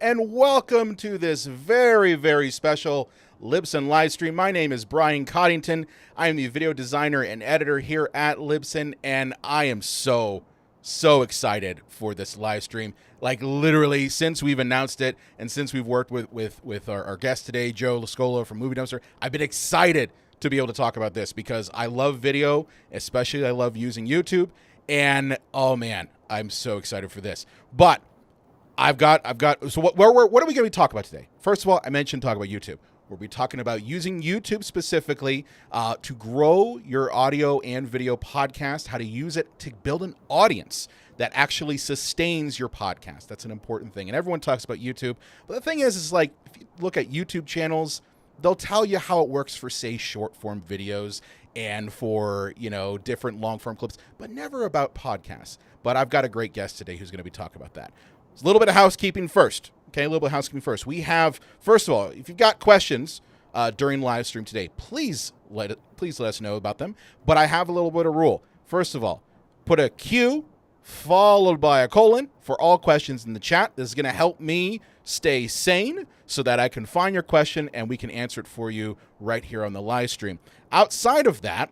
and welcome to this very, very special Libsyn live stream. My name is Brian Coddington. I am the video designer and editor here at Libsyn, and I am so excited for this live stream. Like literally since we've announced it and since we've worked with our guest today, Joe Scola from Movie Dumpster, I've been excited to be able to talk about this because I love video, especially I love using YouTube, and oh man, I'm so excited for this. But I've got. So what are we going to be talking about today? First of all, I mentioned talk about YouTube. We'll be talking about using YouTube specifically to grow your audio and video podcast, how to use it to build an audience that actually sustains your podcast. That's an important thing. And everyone talks about YouTube. But the thing is like, if you look at YouTube channels, they'll tell you how it works for, say, short form videos and for, different long form clips, but never about podcasts. But I've got a great guest today who's going to be talking about that. A little bit of housekeeping first. Okay, a little bit of housekeeping first. We have, first of all, if you've got questions during live stream today, please let us know about them. But I have a little bit of rule. First of all, put a Q followed by a colon for all questions in the chat. This is going to help me stay sane so that I can find your question and we can answer it for you right here on the live stream. Outside of that,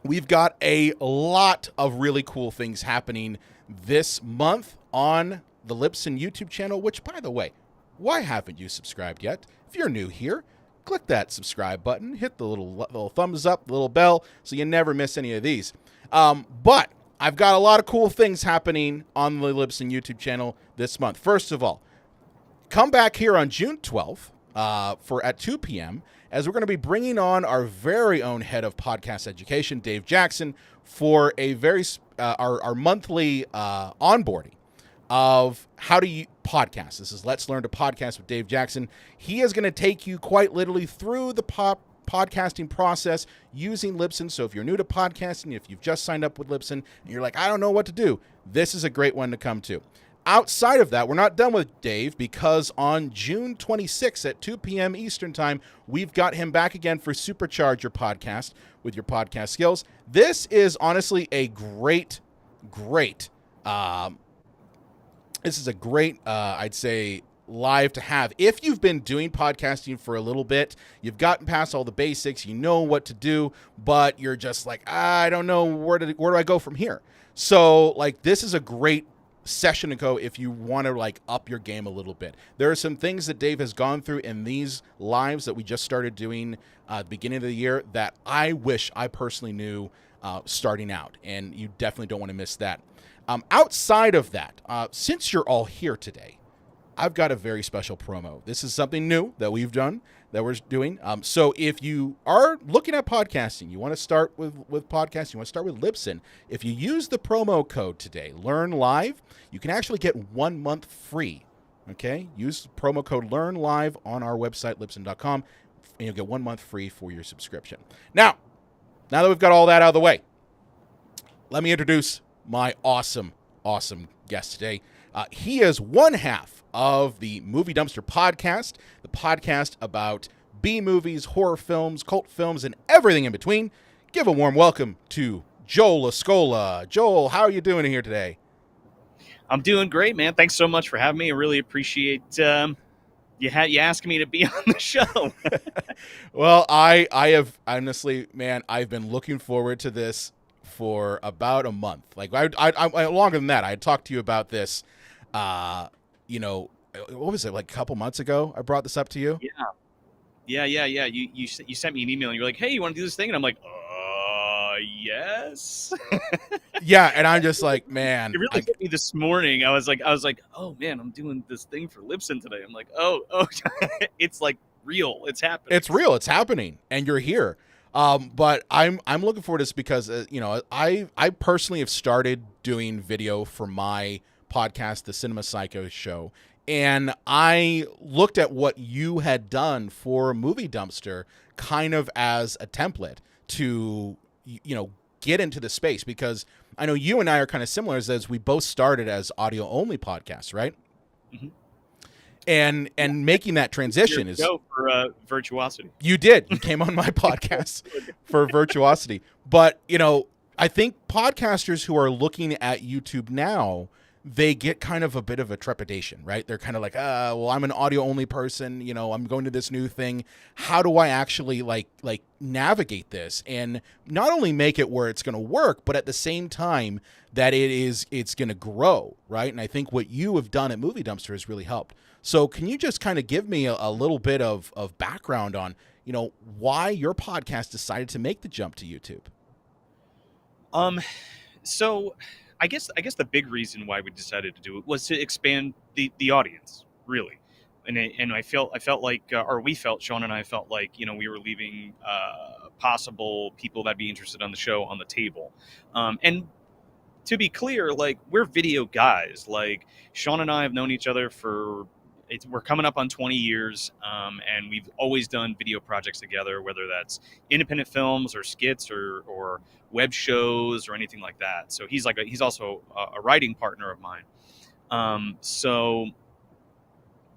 we've got a lot of really cool things happening this month on the Libsyn YouTube channel, which, by the way, why haven't you subscribed yet? If you're new here, click that subscribe button, hit the little thumbs up, the little bell, so you never miss any of these. But I've got a lot of cool things happening on the Libsyn YouTube channel this month. First of all, come back here on June 12th at 2 p.m. as we're going to be bringing on our very own head of podcast education, Dave Jackson, for a our monthly onboarding of how to podcast. This is Let's Learn to Podcast with Dave Jackson. He is going to take you quite literally through the podcasting process using Libsyn. So if you're new to podcasting, if you've just signed up with Libsyn and you're like, I don't know what to do, this is a great one to come to. Outside of that, we're not done with Dave because on June 26th at 2 p.m. Eastern Time, we've got him back again for Supercharge Your Podcast with your podcast skills. This is honestly a great I'd say, live to have. If you've been doing podcasting for a little bit, you've gotten past all the basics, you know what to do, but you're just like, I don't know, where do I go from here? So, this is a great session to go if you want to, up your game a little bit. There are some things that Dave has gone through in these lives that we just started doing at the beginning of the year that I wish I personally knew starting out, and you definitely don't want to miss that. Outside of that, since you're all here today, I've got a very special promo. This is something new that we've done, that we're doing. So if you are looking at podcasting, you want to start with podcasting, you want to start with Libsyn, if you use the promo code today, Learn Live, you can actually get 1 month free. Okay? Use the promo code Learn Live on our website, Libsyn.com, and you'll get 1 month free for your subscription. Now that we've got all that out of the way, let me introduce my awesome guest today. He is one half of the Movie Dumpster podcast, the podcast about B-movies, horror films, cult films, and everything in between. Give a warm welcome to Joel Scola. Joel, how are you doing here today? I'm doing great, man. Thanks so much for having me. I really appreciate you asking me to be on the show. Well, I have honestly, man, I've been looking forward to this for about a month. I longer than that. I had talked to you about this, what was it, a couple months ago? I brought this up to you. Yeah. You sent me an email and you're like, hey, you want to do this thing? And I'm like, yes. Yeah, and I'm just like, man. It really hit me this morning. I was like, oh man, I'm doing this thing for Libsyn today. I'm like, oh, it's real. It's happening. It's real. It's happening, and you're here. But I'm looking forward to this because I personally have started doing video for my podcast, the Cinema Psycho Show, and I looked at what you had done for Movie Dumpster kind of as a template to get into the space, because I know you and I are kind of similar as we both started as audio only podcasts, right? Mm-hmm. And making that transition is for Virtuosity. You did. You came on my podcast for Virtuosity. But, I think podcasters who are looking at YouTube now, they get kind of a bit of a trepidation, right? They're kind of like, well, I'm an audio only person, I'm going to this new thing. How do I actually like navigate this and not only make it where it's going to work, but at the same time that it's going to grow, right? And I think what you have done at Movie Dumpster has really helped. So can you just kind of give me a little bit of background on, why your podcast decided to make the jump to YouTube? So I guess the big reason why we decided to do it was to expand the audience, really. And I felt like, or we felt, Sean and I felt like, we were leaving possible people that'd be interested on the show on the table. And to be clear, like, we're video guys. Like, Sean and I have known each other for we're coming up on 20 years, and we've always done video projects together, whether that's independent films or skits or web shows or anything like that. So he's also a writing partner of mine. So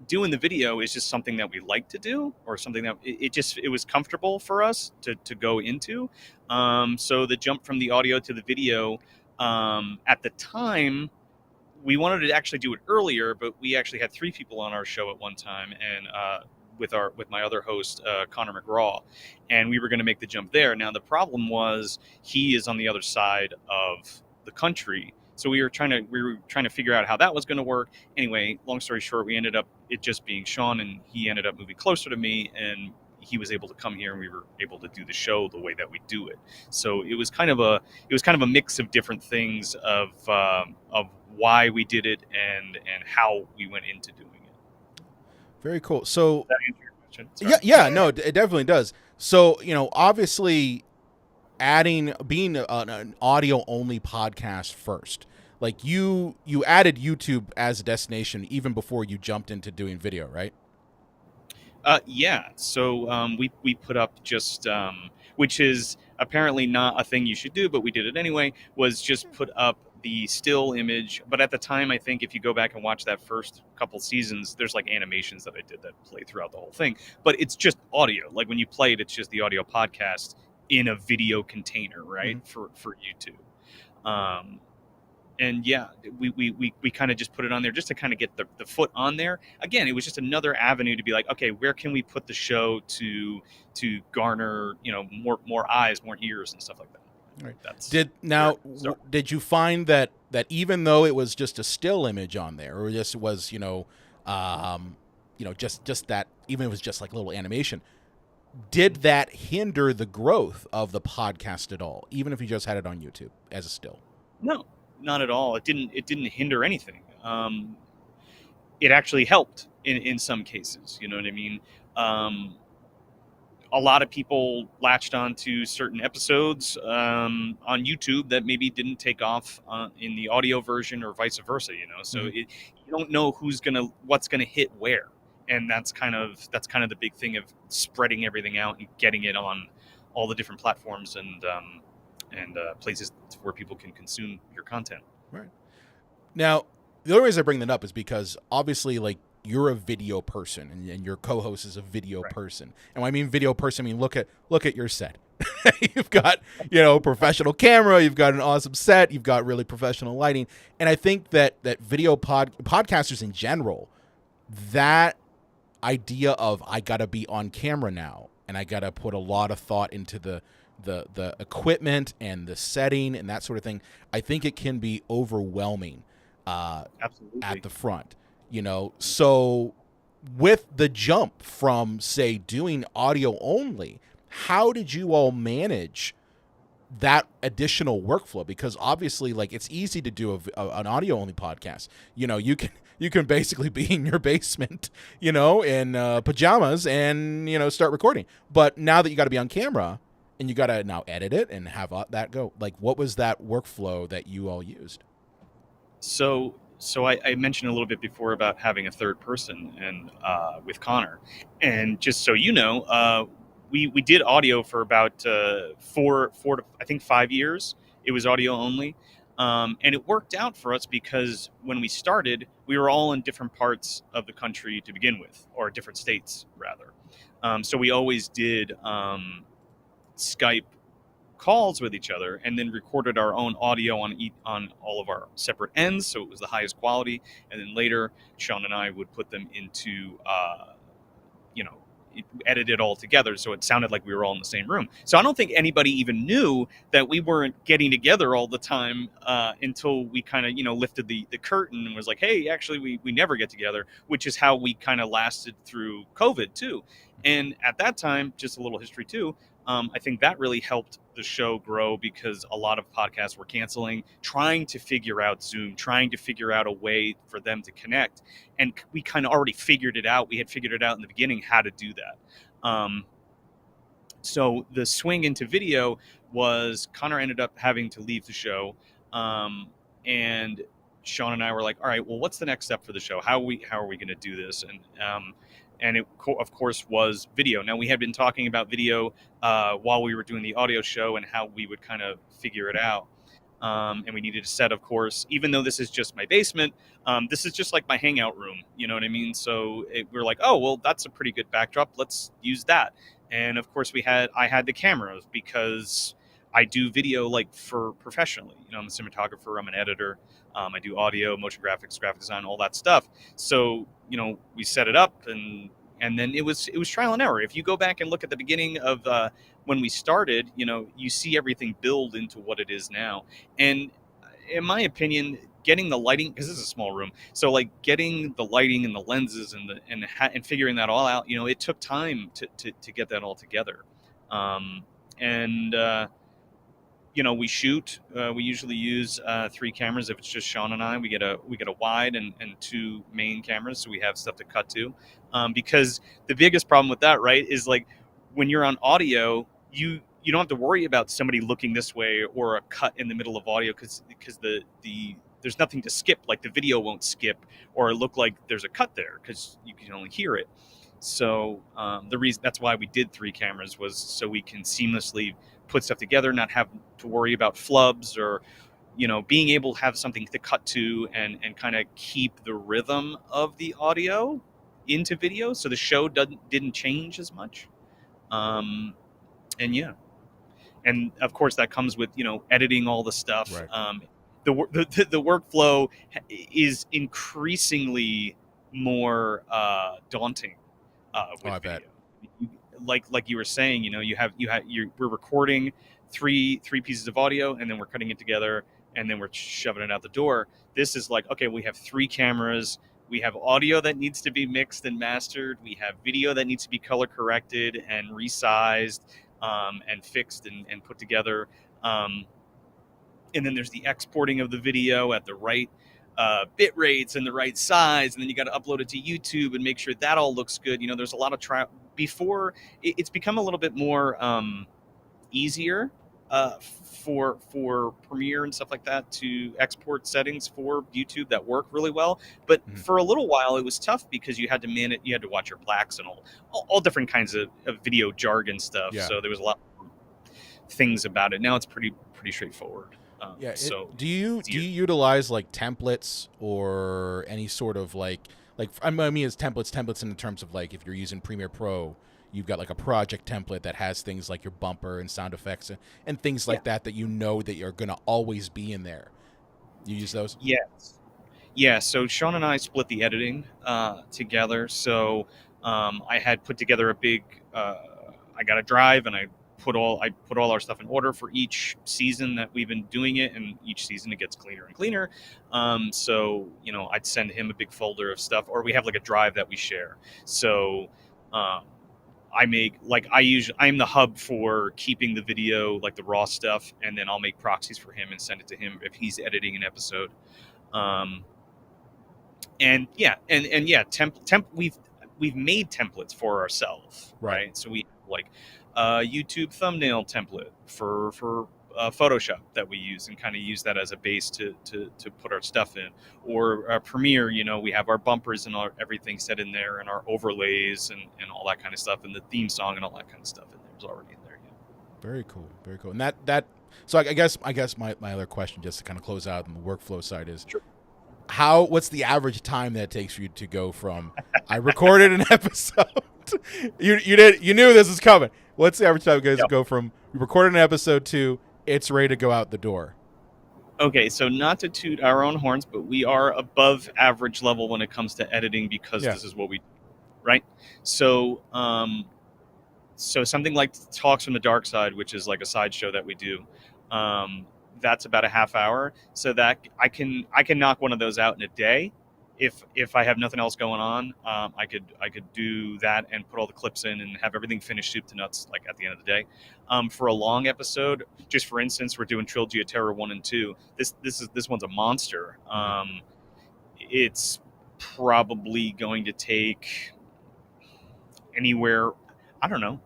doing the video is just something that we like to do, or something that it was comfortable for us to go into. So the jump from the audio to the video, at the time, we wanted to actually do it earlier, but we actually had 3 people on our show at one time, and with my other host, Connor McGraw, and we were going to make the jump there. Now the problem was he is on the other side of the country, so we were trying to figure out how that was going to work. Anyway, long story short, we ended up it just being Sean, and he ended up moving closer to me, and he was able to come here, and we were able to do the show the way that we do it. So it was kind of a mix of different things of why we did it and how we went into doing it. Very cool. So Does that answer your question? Sorry. yeah, no, it definitely does. So, obviously being an audio only podcast first, like you added YouTube as a destination even before you jumped into doing video, right? Yeah. So we put up just, which is apparently not a thing you should do, but we did it anyway, was just put up the still image. But at the time, I think if you go back and watch that first couple seasons, there's like animations that I did that play throughout the whole thing. But it's just audio. Like when you play it, it's just the audio podcast in a video container, right? Mm-hmm. For YouTube. And yeah, we kind of just put it on there just to kind of get the foot on there. Again, it was just another avenue to be like, okay, where can we put the show to garner, more eyes, more ears, and stuff like that. Right. Did you find that even though it was just a still image on there, or just was just that, even if it was just like a little animation, did that hinder the growth of the podcast at all, even if you just had it on YouTube as a still? No. Not at all. It didn't hinder anything. It actually helped in some cases. You know what I mean? A lot of people latched onto certain episodes on YouTube that maybe didn't take off in the audio version, or vice versa. So mm-hmm. You don't know what's gonna hit where, and that's kind of the big thing of spreading everything out and getting it on all the different platforms and places where people can consume your content. Right. Now, the only reason I bring that up is because obviously, like, you're a video person, and your co-host is a video right. person. And when I mean video person, I mean look at your set. You've got professional camera, you've got an awesome set, you've got really professional lighting, and I think that video podcasters in general, that idea of I gotta be on camera now, and I gotta put a lot of thought into the equipment and the setting and that sort of thing, I think it can be overwhelming Absolutely. At the front, So with the jump from, say, doing audio only, how did you all manage that additional workflow? Because obviously, like, it's easy to do an audio only podcast. You can basically be in your basement, in pajamas and, start recording. But now that you got to be on camera, and you got to now edit it and have that go. Like, what was that workflow that you all used? So I mentioned a little bit before about having a third person, and with Connor. And just so you know, we did audio for about 4 to, I think, 5 years. It was audio only. And it worked out for us because when we started, we were all in different parts of the country to begin with, or different states, rather. So we always did Skype calls with each other, and then recorded our own audio on all of our separate ends, so it was the highest quality. And then later, Sean and I would put them into you know, edit it all together so it sounded like we were all in the same room. So I don't think anybody even knew that we weren't getting together all the time until we kind of, lifted the curtain and was like, hey, actually, we never get together, which is how we kind of lasted through COVID too. And at that time, just a little history too, I think that really helped the show grow because a lot of podcasts were canceling, trying to figure out Zoom, trying to figure out a way for them to connect. And we kind of already figured it out. We had figured it out in the beginning how to do that. So the swing into video was Connor ended up having to leave the show. And Sean and I were like, all right, well, what's the next step for the show? How are we going to do this? And it, of course, was video. Now, we had been talking about video while we were doing the audio show and how we would kind of figure it out. And we needed a set, of course, even though this is just my basement. This is just like my hangout room. You know what I mean? So we're like, oh, well, that's a pretty good backdrop. Let's use that. And of course, I had the cameras because I do video like for professionally. I'm a cinematographer. I'm an editor. I do audio, motion graphics, graphic design, all that stuff. So we set it up, and then it was trial and error. If you go back and look at the beginning of when we started, you see everything build into what it is now. And in my opinion, getting the lighting, because this is a small room, so like getting the lighting and the lenses and figuring that all out, it took time to get that all together. We shoot. We usually use 3 cameras. If it's just Sean and I, we get a wide and 2 main cameras, so we have stuff to cut to. Because the biggest problem with that, right, is like when you're on audio, you don't have to worry about somebody looking this way or a cut in the middle of audio because there's nothing to skip. Like the video won't skip or look like there's a cut there because you can only hear it. So the reason that's why we did 3 cameras was so we can seamlessly put stuff together, not have to worry about flubs or, being able to have something to cut to and kind of keep the rhythm of the audio into video. So the show didn't change as much. And of course that comes with, editing all the stuff. Right. The workflow is increasingly more daunting with I video. bet. Like you were saying, we're recording three pieces of audio and then we're cutting it together and then we're shoving it out the door. This is like, okay, we have 3 cameras. We have audio that needs to be mixed and mastered. We have video that needs to be color corrected and resized and fixed and put together. And then there's the exporting of the video at the right bit rates and the right size, and then you got to upload it to YouTube and make sure that all looks good. There's a lot of trial before it's become a little bit more easier for Premiere and stuff like that to export settings for YouTube that work really well. But for a little while, it was tough because you had to manage, you had to watch your blacks and all different kinds of video jargon stuff. Yeah. So there was a lot of things about it. Now it's pretty straightforward. Do you utilize like templates or any sort of like I mean it's templates in terms of like if you're using Premiere Pro, you've got like a project template that has things like your bumper and sound effects and things like that that that you're going to always be in there. You use those? Yes. Yeah, so Sean and I split the editing together. So I had put together a big I got a drive and I put all our stuff in order for each season that we've been doing it, and each season it gets cleaner and cleaner. So I'd send him a big folder of stuff, or we have like a drive that we share. So I'm the hub for keeping the video, like the raw stuff, and then I'll make proxies for him and send it to him if he's editing an episode. We've made templates for ourselves, right? So we like YouTube thumbnail template for Photoshop that we use and kind of use that as a base to put our stuff in. Or Premiere, we have our bumpers and everything set in there, and our overlays and all that kind of stuff, and the theme song and all that kind of stuff in there is already in there. Very cool, very cool. And that so I guess my other question, just to kind of close out on the workflow side, is sure. What's the average time that it takes for you to go from I recorded an episode, you knew this was coming. What's the average time you guys go from We recorded an episode 2. It's ready to go out the door. Okay, so not to toot our own horns, but we are above average level when it comes to editing because Yeah. this is what we do, right? So, so something like Talks from the Dark Side, which is like a sideshow that we do, that's about a half hour. So that I can knock one of those out in a day. If I have nothing else going on, I could do that and put all the clips in and have everything finished soup to nuts like at the end of the day. For a long episode, just for instance, we're doing Trilogy of Terror 1 and 2. This one's a monster. It's probably going to take anywhere, I don't know,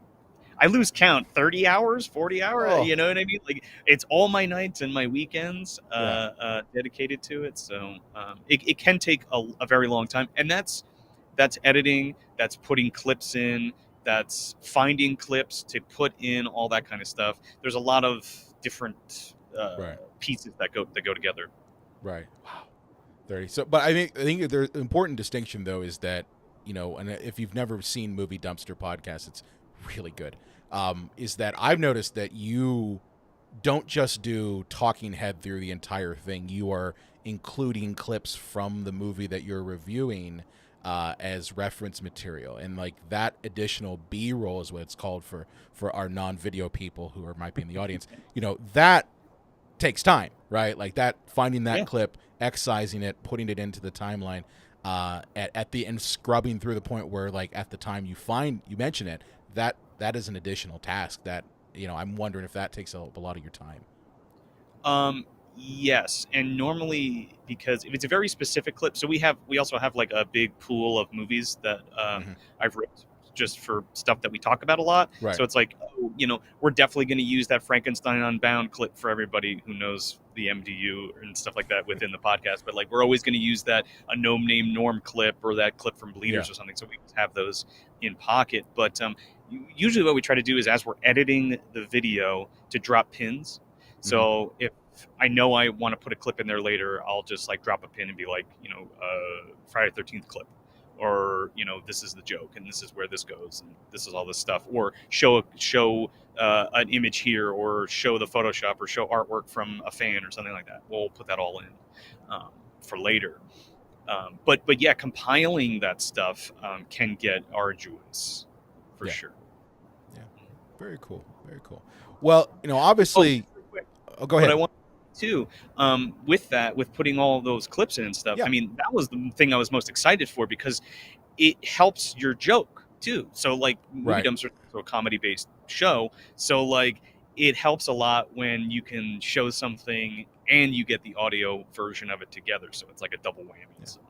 I lose count, 30 hours, 40 hours, Oh. you know what I mean? Like, it's all my nights and my weekends dedicated to it. So it can take a very long time. And that's editing, that's putting clips in, that's finding clips to put in, all that kind of stuff. There's a lot of different pieces that go together. Right. Wow. 30. So, but I think the important distinction, though, is that, you know, and if you've never seen Movie Dumpster Podcast, it's really good. Is that I've noticed that you don't just do talking head through the entire thing. You are including clips from the movie that you're reviewing as reference material, and like that additional B-roll is what it's called for our non-video people who might be in the audience. You know, that takes time, right? Like that, finding that clip, excising it, putting it into the timeline at the end, scrubbing through the point where, like, at the time you mention it, that is an additional task that, you know, I'm wondering if that takes a lot of your time. Yes, and normally, because if it's a very specific clip, so we also have like a big pool of movies that I've ripped just for stuff that we talk about a lot. Right. So it's like, oh, you know, we're definitely going to use that Frankenstein Unbound clip for everybody who knows the MDU and stuff like that within the podcast. But like, we're always going to use that a gnome named Norm clip or that clip from Bleeders or something. So we have those in pocket. But usually what we try to do is, as we're editing the video, to drop pins. So if I know I want to put a clip in there later, I'll just like drop a pin and be like, you know, Friday the 13th clip, or, you know, this is the joke and this is where this goes and this is all this stuff, or show an image here, or show the Photoshop, or show artwork from a fan or something like that. We'll put that all in for later. But yeah, compiling that stuff can get arduous for sure. Yeah. Very cool. Very cool. Well, you know, obviously, go ahead. But I want to, with putting all those clips in and stuff. I mean, that was the thing I was most excited for, because it helps your joke too. So like, Movie Dumpster is a comedy-based show, so like it helps a lot when you can show something and you get the audio version of it together. So it's like a double whammy. Yeah. So,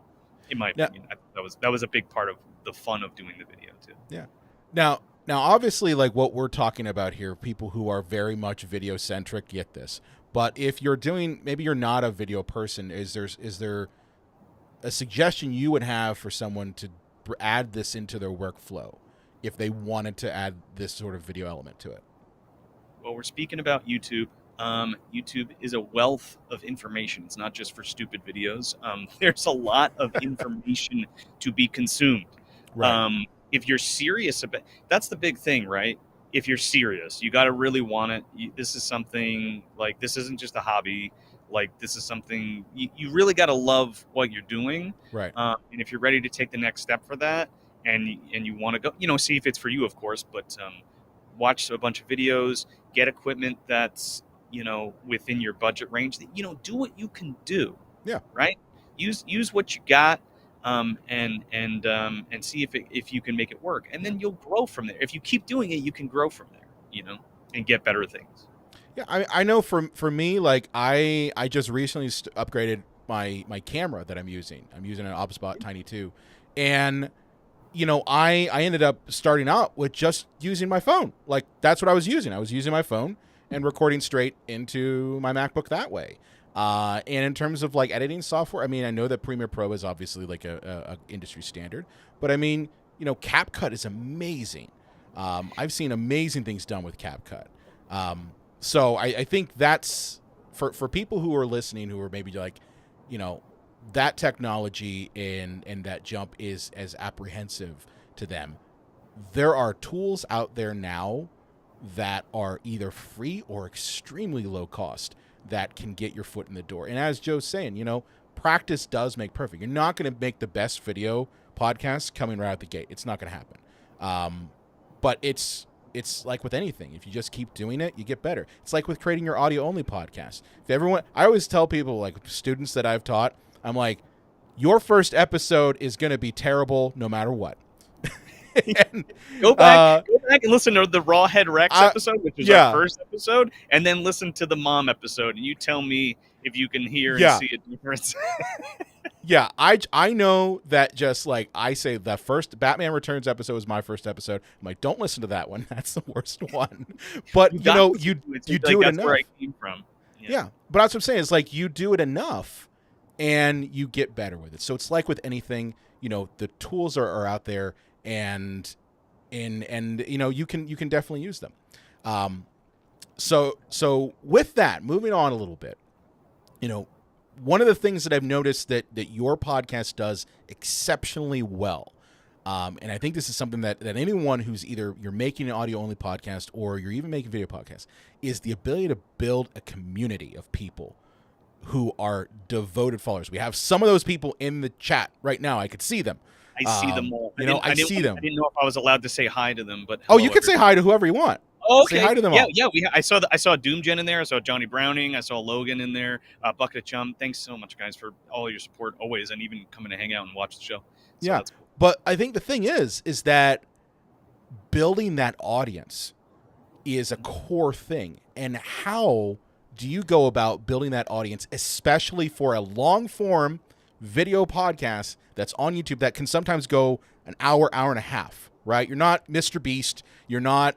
in my opinion, that was a big part of the fun of doing the video too. Yeah. Now, obviously, like what we're talking about here, people who are very much video centric get this. But if you're maybe you're not a video person, is there a suggestion you would have for someone to add this into their workflow if they wanted to add this sort of video element to it? Well, we're speaking about YouTube. YouTube is a wealth of information. It's not just for stupid videos. There's a lot of information to be consumed. Right. If you're serious about, that's the big thing, right? If you're serious, you got to really want it. This is something, like, this isn't just a hobby. Like, this is something you really got to love what you're doing. Right. And if you're ready to take the next step for that, and you want to go, you know, see if it's for you, of course, but watch a bunch of videos, get equipment that's, you know, within your budget range, that, you know, do what you can do. Yeah. Right. Use what you got. And see if you can make it work, and then you'll grow from there. If you keep doing it, you can grow from there, you know, and get better things. Yeah, I know for me, like I just recently upgraded my camera that I'm using. I'm using an OBSBot Tiny 2, and you know, I ended up starting out with just using my phone. Like, that's what I was using. I was using my phone and recording straight into my MacBook that way. And in terms of like editing software, I mean, I know that Premiere Pro is obviously like a industry standard, but I mean, you know, CapCut is amazing. I've seen amazing things done with CapCut. So I think that's for people who are listening, who are maybe like, you know, that technology and that jump is as apprehensive to them. There are tools out there now that are either free or extremely low cost that can get your foot in the door. And as Joe's saying, practice does make perfect. You're not going to make the best video podcast coming right out the gate. It's not going to happen. But it's like with anything. If you just keep doing it, you get better. It's like with creating your audio only podcast. I always tell people, like students that I've taught, I'm like, your first episode is going to be terrible no matter what. And, go back and listen to the Rawhead Rex episode, which was our first episode, and then listen to the mom episode, and you tell me if you can hear and see a difference. Yeah, I know that. Just like I say, that first Batman Returns episode was my first episode. I'm like, don't listen to that one. That's the worst one. But you do it enough. That's where I came from. Yeah, but that's what I'm saying. It's like you do it enough, and you get better with it. So it's like with anything. The tools are out there, and you can definitely use them. So with that, moving on a little bit, one of the things that I've noticed that your podcast does exceptionally well, and I think this is something that anyone who's either you're making an audio only podcast or you're even making video podcasts, is the ability to build a community of people who are devoted followers. We have some of those people in the chat right now. I could see them. I see them all. I see them. I didn't know if I was allowed to say hi to them, but you can say hi to whoever you want. Oh, okay. Say hi to them all. Yeah. I saw Doomgen in there. I saw Johnny Browning. I saw Logan in there. Bucket of Chum. Thanks so much, guys, for all your support always, and even coming to hang out and watch the show. So that's cool. But I think the thing is that building that audience is a core thing. And how do you go about building that audience, especially for a long form video podcast that's on YouTube that can sometimes go an hour and a half, right? You're not Mr. Beast. You're not,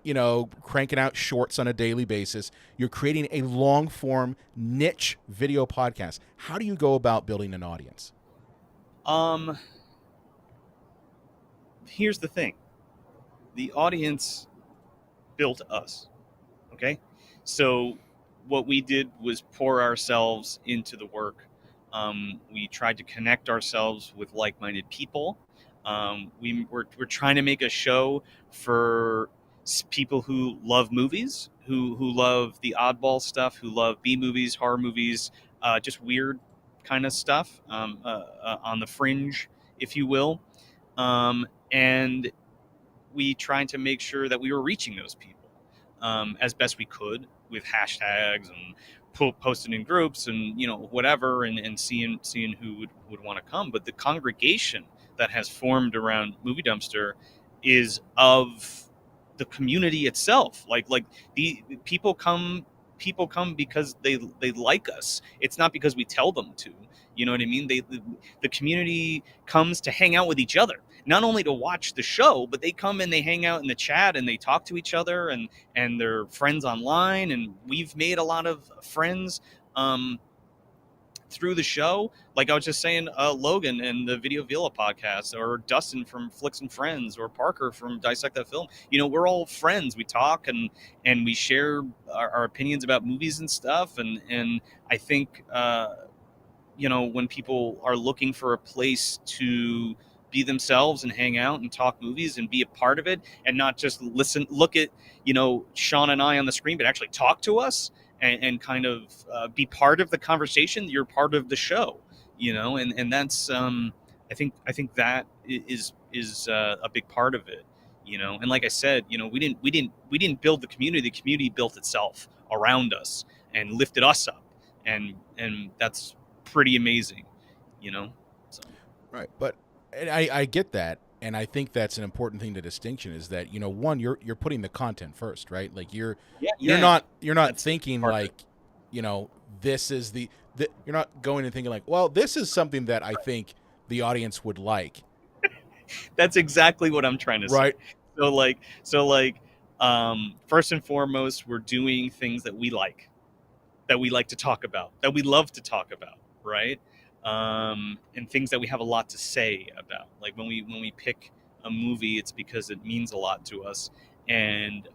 cranking out shorts on a daily basis. You're creating a long form niche video podcast. How do you go about building an audience? Here's the thing. The audience built us. Okay? So what we did was pour ourselves into the work. We tried to connect ourselves with like-minded people. We're trying to make a show for people who love movies, who love the oddball stuff, who love B movies, horror movies, just weird kind of stuff on the fringe, if you will. And we tried to make sure that we were reaching those people as best we could with hashtags and posting in groups and whatever, and seeing who would want to come. But the congregation that has formed around Movie Dumpster is of the community itself. Like the people come because they like us. It's not because we tell them to. You know what I mean? The community comes to hang out with each other, not only to watch the show, but they come and they hang out in the chat and they talk to each other, and they're friends online. And we've made a lot of friends through the show. Like I was just saying, Logan and the Video Villa podcast, or Dustin from Flicks and Friends, or Parker from Dissect That Film. We're all friends. We talk and we share our opinions about movies and stuff. And I think, when people are looking for a place to be themselves and hang out and talk movies and be a part of it, and not just look at, Sean and I on the screen, but actually talk to us and kind of be part of the conversation. You're part of the show, and that's, I think that is a big part of it, and like I said, we didn't build the community built itself around us and lifted us up. And that's pretty amazing, So. Right. But I get that. And I think that's an important thing to distinction is that, one, you're putting the content first, right? Like you're not that's thinking like, this is the you're not going and thinking like, well, this is something that I think the audience would like. That's exactly what I'm trying to say. Right. So first and foremost, we're doing things that we like to talk about, that we love to talk about. Right. And things that we have a lot to say about. Like when we pick a movie, it's because it means a lot to us. And,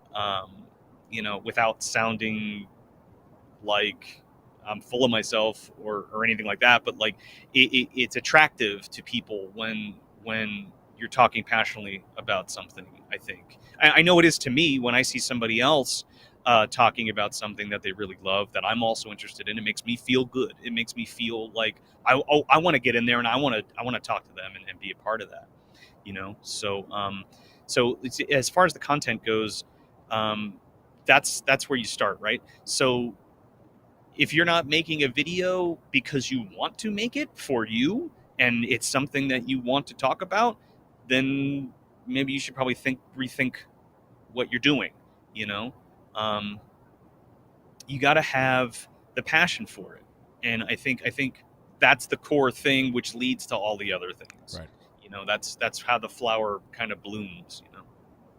without sounding like I'm full of myself or anything like that, but like it's attractive to people when you're talking passionately about something. I think I know it is to me when I see somebody else talking about something that they really love that I'm also interested in. It makes me feel good. It makes me feel like I want to get in there and I want to talk to them and be a part of that. So as far as the content goes, um, that's where you start, right? So if you're not making a video because you want to make it for you and it's something that you want to talk about, then maybe you should probably rethink what you're doing. You know, um, you got to have the passion for it, and I think that's the core thing, which leads to all the other things. Right. That's how the flower kind of blooms.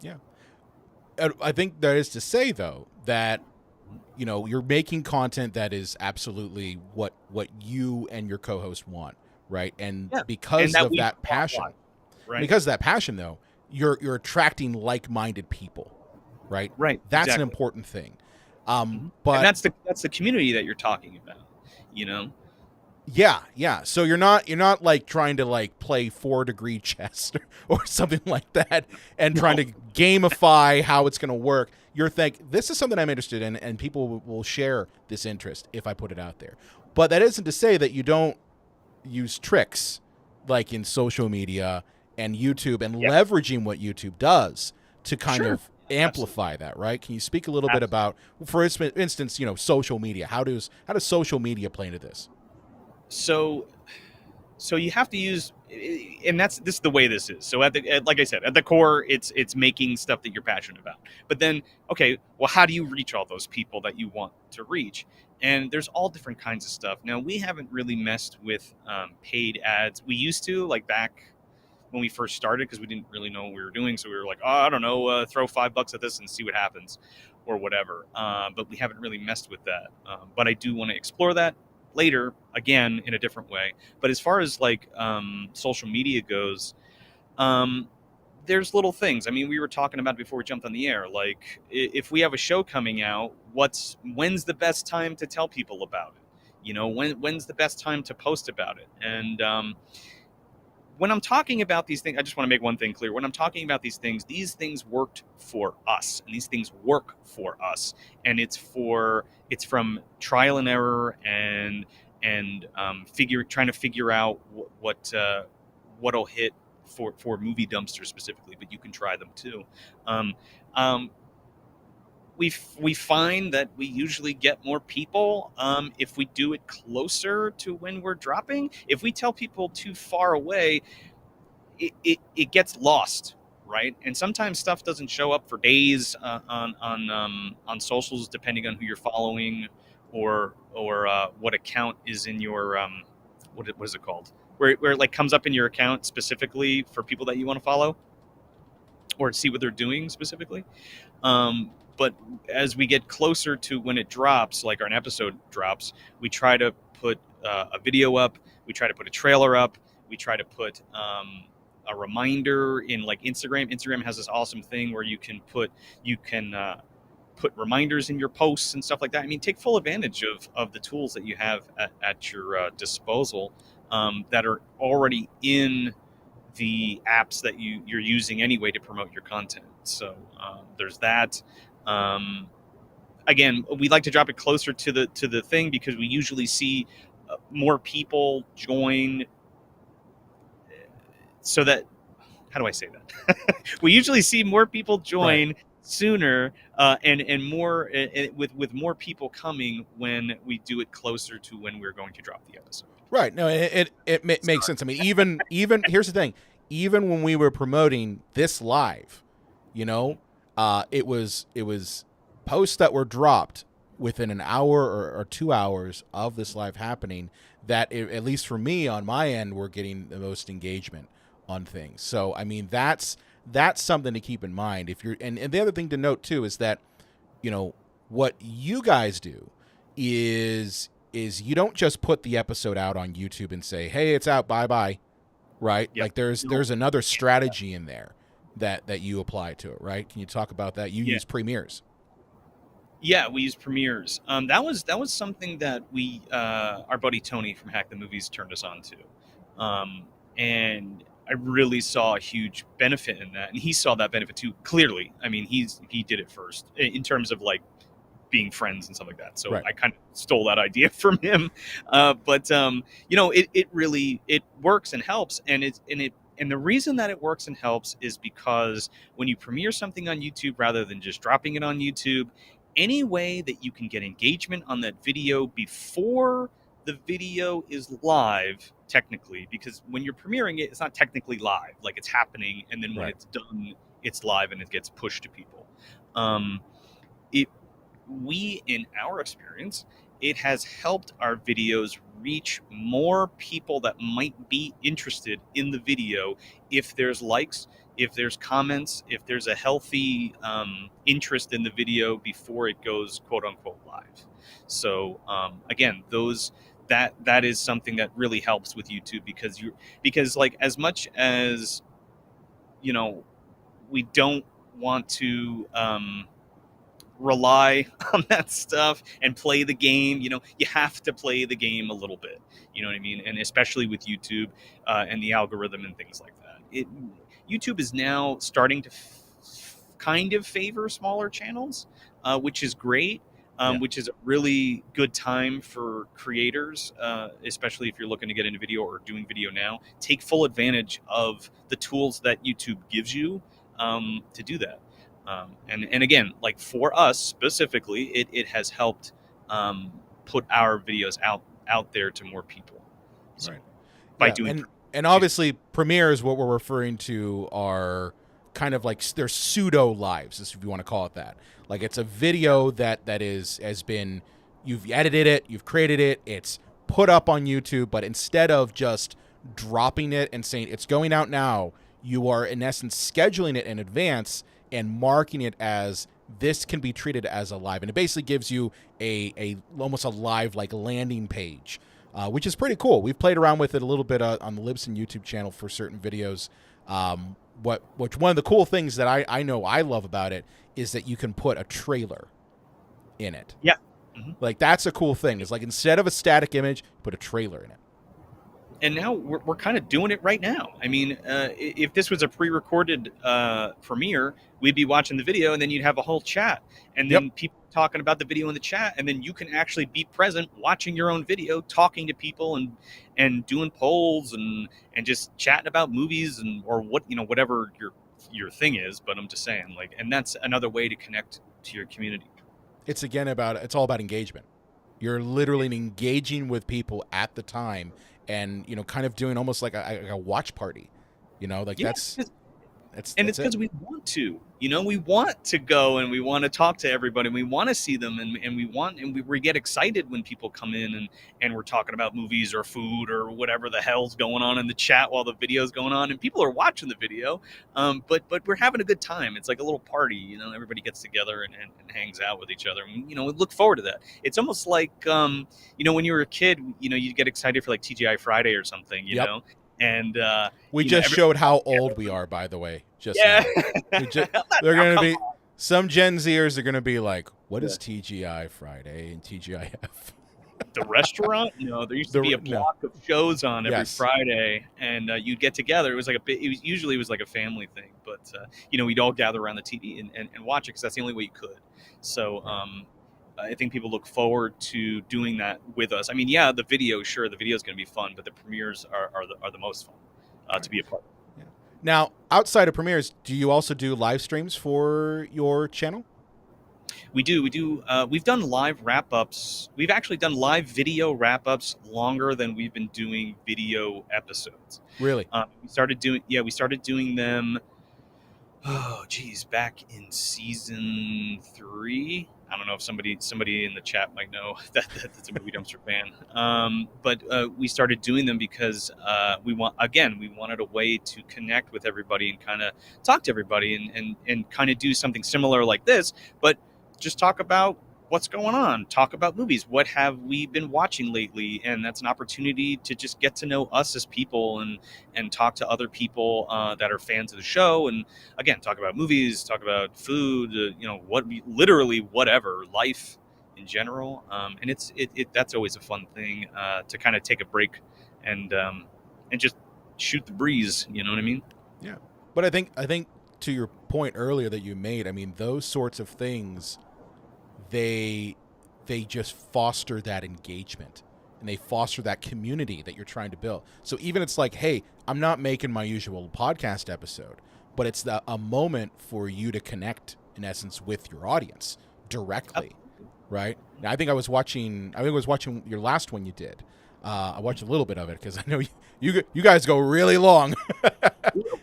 Yeah. I think that is to say, though, that you're making content that is absolutely what you and your co-host want, right? And Yeah, and because that of we that passion, right, though, you're attracting like-minded people, right? right, That's an exactly. important thing. And But that's the community that you're talking about. You know, yeah. So you're not like trying to like play 4-degree chess or something like that and trying no, to gamify how it's going to work. You're this is something I'm interested in, and people will share this interest if I put it out there. But that isn't to say that you don't use tricks like in social media and YouTube and yeah, leveraging what YouTube does to kind sure, of absolutely, amplify that, right? Can you speak a little bit absolutely. about, for instance, social media? How does social media play into this? So so you have to use, and this is the way this is. So like I said, at the core, it's making stuff that you're passionate about. But then, okay, well, how do you reach all those people that you want to reach? And there's all different kinds of stuff. Now, we haven't really messed with paid ads. We used to, like, back when we first started, because we didn't really know what we were doing. So we were like, oh, I don't know, throw $5 at this and see what happens, or whatever. But we haven't really messed with that. But I do want to explore that later, again, in a different way. But as far as like social media goes, um, there's little things. I mean, we were talking about it before we jumped on the air. Like, if we have a show coming out, when's the best time to tell people about it? When's the best time to post about it? And when I'm talking about these things, I just want to make one thing clear. When I'm talking about these things worked for us, and these things work for us, and it's from trial and error and trying to figure out what'll hit for movie dumpsters specifically, but you can try them too. Um, um, we find that we usually get more people if we do it closer to when we're dropping. If we tell people too far away, it gets lost, right? And sometimes stuff doesn't show up for days on socials, depending on who you're following or what account is in your what is it called? Where it like comes up in your account specifically for people that you want to follow or see what they're doing specifically. But as we get closer to when it drops, like an episode drops, we try to put a video up. We try to put a trailer up. We try to put a reminder in like Instagram. Instagram has this awesome thing where you can put reminders in your posts and stuff like that. I mean, take full advantage of the tools that you have at your disposal that are already in the apps that you're using anyway to promote your content. So there's that. Um, Again, we like to drop it closer to the thing because we usually see more people join. So that, how do I say that? We usually see more people Right. join sooner, and more with more people coming when we do it closer to when we're going to drop the episode. Right. No, makes sense. I mean, even here's the thing. Even when we were promoting this live, it was posts that were dropped within an hour or 2 hours of this live happening that at least for me on my end were getting the most engagement on things. So I mean that's something to keep in mind. If you're and the other thing to note too is that what you guys do is you don't just put the episode out on YouTube and say, "Hey, it's out, bye-bye." Right? Yep. Like there's No. there's another strategy in there that you apply to it, right? Can you talk about that? You Yeah. use premieres. Yeah, we use premieres. That was something that our buddy Tony from Hack the Movies turned us on to, and I really saw a huge benefit in that, and he saw that benefit too. Clearly, I mean, he did it first in terms of like being friends and stuff like that. So Right. I kind of stole that idea from him. But you know, it really it works and helps, and the reason that it works and helps is because when you premiere something on YouTube rather than just dropping it on YouTube, any way that you can get engagement on that video before the video is live, technically, because when you're premiering it, it's not technically live, like it's happening, and then when Right. it's done, it's live and it gets pushed to people. Um, it we in our experience, it has helped our videos reach more people that might be interested in the video if there's likes, if there's comments, if there's a healthy interest in the video before it goes quote unquote live. So again, those that is something that really helps with YouTube, because like as much as you know we don't want to rely on that stuff and play the game. You know, you have to play the game a little bit. You know what I mean? And especially with YouTube and the algorithm and things like that. YouTube is now starting to kind of favor smaller channels, which is great. Yeah. Which is a really good time for creators, especially if you're looking to get into video or doing video now. Take full advantage of the tools that YouTube gives you to do that. And again, like for us specifically, it has helped put our videos out there to more people. So, Right. by Yeah. doing And obviously, premieres, what we're referring to, are kind of like they're pseudo lives, if you want to call it that. Like it's a video that has been, you've edited it, you've created it, it's put up on YouTube, but instead of just dropping it and saying it's going out now, you are in essence scheduling it in advance and marking it as this can be treated as a live, and it basically gives you a almost a live like landing page, which is pretty cool. We've played around with it a little bit on the Libsyn YouTube channel for certain videos. Which one of the cool things that I know I love about it is that you can put a trailer in it. Yeah. Mm-hmm. Like that's a cool thing. It's like instead of a static image, put a trailer in it. And now we're kind of doing it right now. I mean, if this was a pre-recorded premiere, we'd be watching the video, and then you'd have a whole chat, and then people talking about the video in the chat, and then you can actually be present watching your own video, talking to people, and doing polls and just chatting about movies and or what whatever your thing is. But I'm just saying, like, and that's another way to connect to your community. It's all about engagement. You're literally engaging with people at the time, and kind of doing almost like a watch party. Like that's it's because we want to. We want to go and we want to talk to everybody. And we want to see them, and we get excited when people come in and we're talking about movies or food or whatever the hell's going on in the chat while the video's going on, and people are watching the video. But we're having a good time. It's like a little party. Everybody gets together and hangs out with each other. And, we look forward to that. It's almost like when you were a kid, you get excited for like TGI Friday or something. You know. And we just showed how old we are, by the way. Now. They're going to be, some Gen Zers are going to be like, what is TGI Friday and TGIF? The restaurant? No, there used to be a block of shows on every Friday, and you'd get together. It was like usually like a family thing, but we'd all gather around the TV and watch it because that's the only way you could. So I think people look forward to doing that with us. I mean, yeah, the video is going to be fun, but the premieres are the most fun to be a part of. Yeah. Now, outside of premieres, do you also do live streams for your channel? We do. We've done live wrap-ups. We've actually done live video wrap-ups longer than we've been doing video episodes. Really? We started doing them. Oh, geez, back in season 3. I don't know if somebody in the chat might know that's a movie dumpster fan. But we started doing them because we wanted a way to connect with everybody and kind of talk to everybody and kind of do something similar like this, but just talk about what's going on, talk about movies, what have we been watching lately, and that's an opportunity to just get to know us as people and talk to other people that are fans of the show, and again, talk about movies, talk about food, literally whatever, life in general, and it's that's always a fun thing to kind of take a break and just shoot the breeze. You know what I mean? Yeah. But I think to your point earlier that you made, I mean, those sorts of things, they they just foster that engagement, and they foster that community that you're trying to build. So even it's like, hey, I'm not making my usual podcast episode, but it's a moment for you to connect in essence with your audience directly, right? Now, I think I was watching your last one you did. I watched a little bit of it because I know you guys go really long.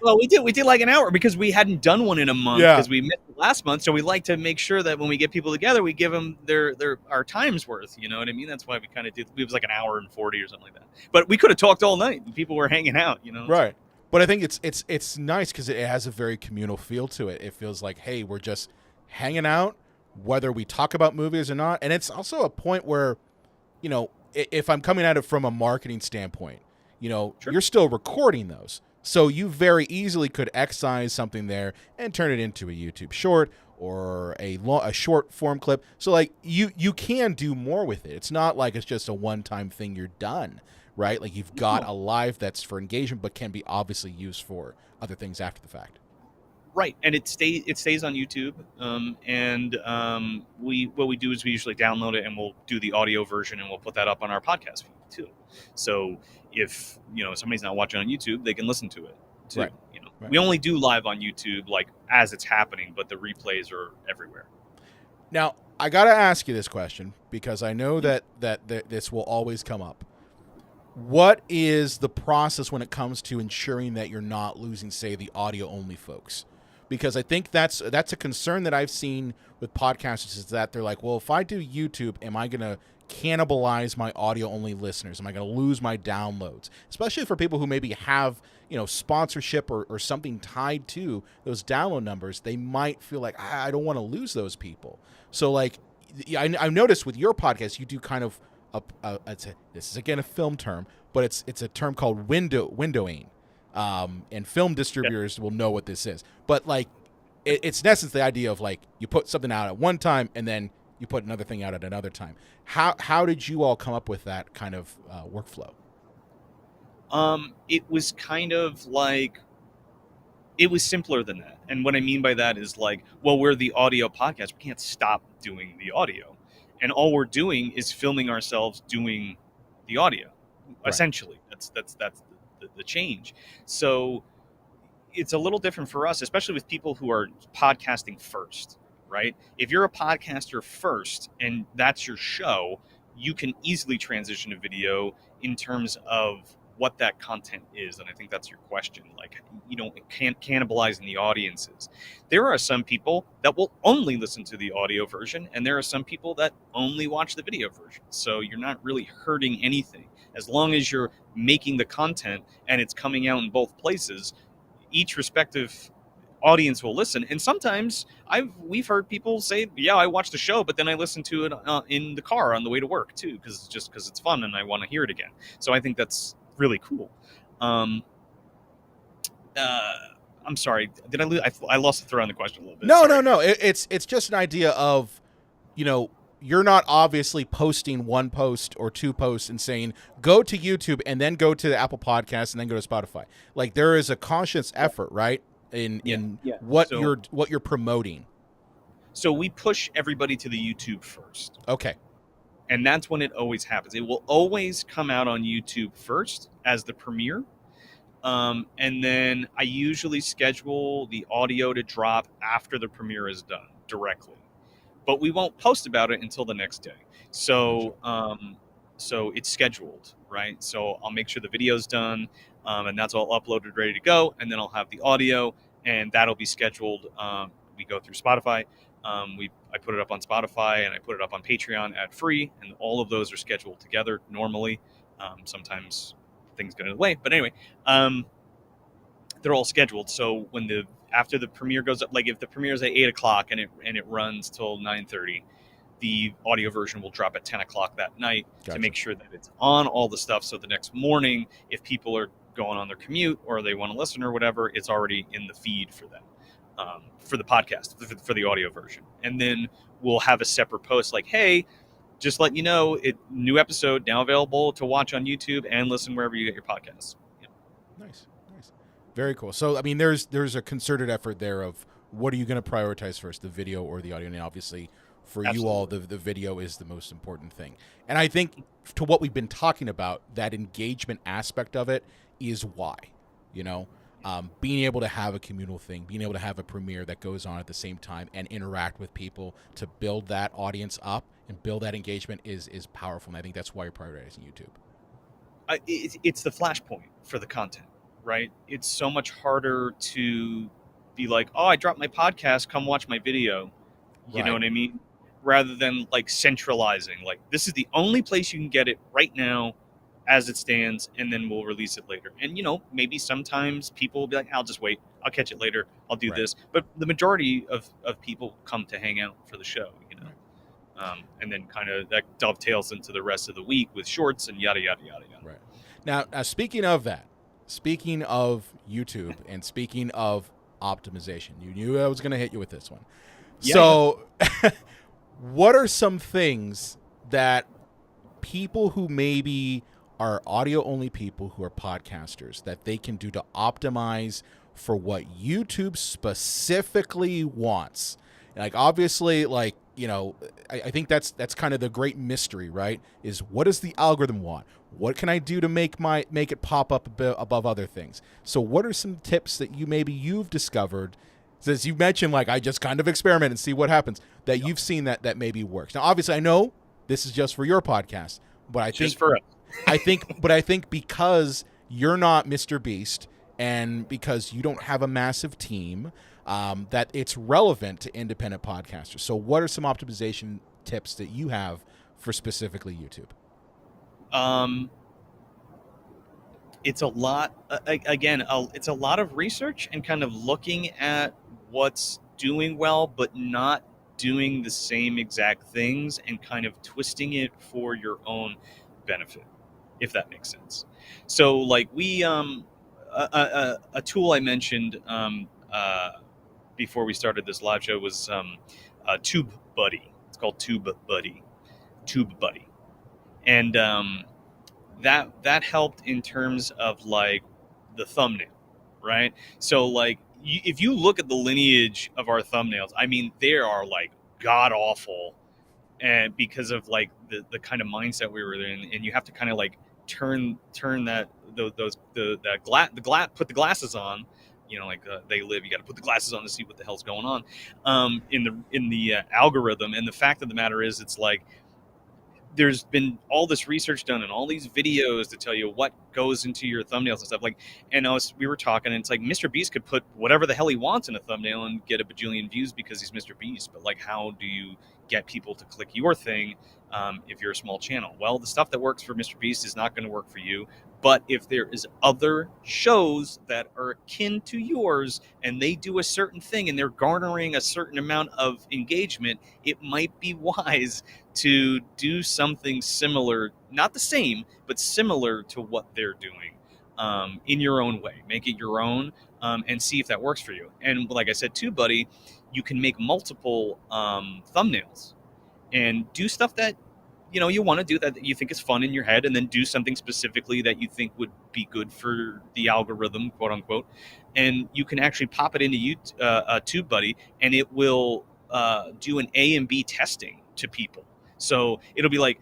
Well, we did like an hour because we hadn't done one in a month Yeah. because we missed it last month. So we like to make sure that when we get people together, we give them their our time's worth. You know what I mean? That's why we kind of did. It was like an hour and 40 or something like that. But we could have talked all night and people were hanging out. You know? Right. But I think it's nice because it has a very communal feel to it. It feels like, hey, we're just hanging out, whether we talk about movies or not. And it's also a point where, if I'm coming at it from a marketing standpoint, Sure. you're still recording those. So you very easily could excise something there and turn it into a YouTube short or a short form clip. So like you can do more with it. It's not like it's just a one-time thing, you're done, right? Like you've got a live that's for engagement but can be obviously used for other things after the fact. Right, and it stays on YouTube, what we do is we usually download it and we'll do the audio version and we'll put that up on our podcast feed too. So if somebody's not watching on YouTube, they can listen to it too. Right. Right. We only do live on YouTube like as it's happening, but the replays are everywhere. Now, I got to ask you this question because I know that this will always come up. What is the process when it comes to ensuring that you're not losing, say, the audio-only folks? Because I think that's a concern that I've seen with podcasters is that they're like, well, if I do YouTube, am I going to cannibalize my audio-only listeners? Am I going to lose my downloads? Especially for people who maybe have, sponsorship or something tied to those download numbers, they might feel like, I don't want to lose those people. So, like, I've noticed with your podcast, you do kind of, this is, again, a film term, but it's a term called windowing. And film distributors will know what this is. But like, it's in essence the idea of like you put something out at one time and then you put another thing out at another time. How did you all come up with that kind of workflow? It was kind of like it was simpler than that. And what I mean by that is like, well, we're the audio podcast. We can't stop doing the audio, and all we're doing is filming ourselves doing the audio. Right. Essentially, that's the change. So it's a little different for us, especially with people who are podcasting first, right? If you're a podcaster first and that's your show, you can easily transition to video in terms of what that content is. And I think that's your question. Like, it can't cannibalize the audiences. There are some people that will only listen to the audio version, and there are some people that only watch the video version. So you're not really hurting anything. As long as you're making the content and it's coming out in both places, each respective audience will listen. And sometimes we've heard people say, yeah, I watched the show, but then I listen to it in the car on the way to work too, because it's fun and I want to hear it again. So I think that's really cool. I'm sorry, did I lose? I lost the thread on the question a little bit. No. It's just an idea of, you're not obviously posting one post or two posts and saying go to YouTube and then go to the Apple Podcast and then go to Spotify. Like there is a conscious effort, right? In what you're promoting. So we push everybody to the YouTube first. Okay. And that's when it always happens. It will always come out on YouTube first as the premiere. And then I usually schedule the audio to drop after the premiere is done directly. But we won't post about it until the next day. So it's scheduled, right? So I'll make sure the video's done, and that's all uploaded, ready to go. And then I'll have the audio, and that'll be scheduled. We go through Spotify. I put it up on Spotify, and I put it up on Patreon ad free, and all of those are scheduled together normally. Sometimes things get in the way, but anyway, they're all scheduled. So after the premiere goes up, like if the premiere is at 8:00 and it runs till 9:30, the audio version will drop at 10:00 that night. Gotcha. To make sure that it's on all the stuff. So the next morning, if people are going on their commute or they want to listen or whatever, it's already in the feed for them, for the podcast, for the audio version. And then we'll have a separate post like, hey, just letting you know, new episode now available to watch on YouTube and listen wherever you get your podcasts. Yeah. Nice, nice, very cool. So, I mean, there's a concerted effort there of what are you going to prioritize first, the video or the audio? And obviously, for you all, Absolutely. the video is the most important thing. And I think to what we've been talking about, that engagement aspect of it is why, you know, being able to have a communal thing, being able to have a premiere that goes on at the same time and interact with people to build that audience up and build that engagement is powerful. And I think that's why you're prioritizing YouTube. It's the flashpoint for the content, right? It's so much harder to be like, oh, I dropped my podcast, come watch my video. You know Right. what I mean? Rather than like centralizing, like this is the only place you can get it right now as it stands, and then we'll release it later. And maybe sometimes people will be like, I'll just wait, I'll catch it later, I'll do Right. this. But the majority of people come to hang out for the show, Right. and then kind of that dovetails into the rest of the week with shorts and yada yada yada yada. Right. Now, speaking of that, speaking of YouTube and speaking of optimization, you knew I was going to hit you with this one. Yeah, So, what are some things that people who maybe are audio only people who are podcasters that they can do to optimize for what YouTube specifically wants? Like, obviously, like, I think that's kind of the great mystery, right? Is what does the algorithm want? What can I do to make it pop up a bit above other things? So what are some tips that you've discovered, since you mentioned, like, I just kind of experiment and see what happens, that you've seen that maybe works? Now, obviously, I know this is just for your podcast, but just for us. I think because you're not Mr. Beast and because you don't have a massive team, that it's relevant to independent podcasters. So what are some optimization tips that you have for specifically YouTube? It's a lot, again, it's a lot of research and kind of looking at what's doing well but not doing the same exact things and kind of twisting it for your own benefit, if that makes sense. So like a tool I mentioned before we started this live show was Tube Buddy. It's called Tube Buddy. And that helped in terms of like the thumbnail, right? So like if you look at the lineage of our thumbnails, I mean, they are like god awful, and because of like the kind of mindset we were in, and you have to kind of like turn that those put the glasses on, like they live, you got to put the glasses on to see what the hell's going on in the algorithm. And the fact of the matter is, it's like there's been all this research done and all these videos to tell you what goes into your thumbnails and stuff. Like, and we were talking, and it's like Mr. Beast could put whatever the hell he wants in a thumbnail and get a bajillion views because he's Mr. Beast. But like, how do you get people to click your thing if you're a small channel? Well, the stuff that works for Mr. Beast is not going to work for you. But if there is other shows that are akin to yours and they do a certain thing and they're garnering a certain amount of engagement, it might be wise to do something similar, not the same, but similar to what they're doing in your own way. Make it your own and see if that works for you. And like I said too, buddy, you can make multiple thumbnails and do stuff that you want to do, that you think is fun in your head, and then do something specifically that you think would be good for the algorithm, quote unquote. And you can actually pop it into TubeBuddy, and it will do an A and B testing to people. So it'll be like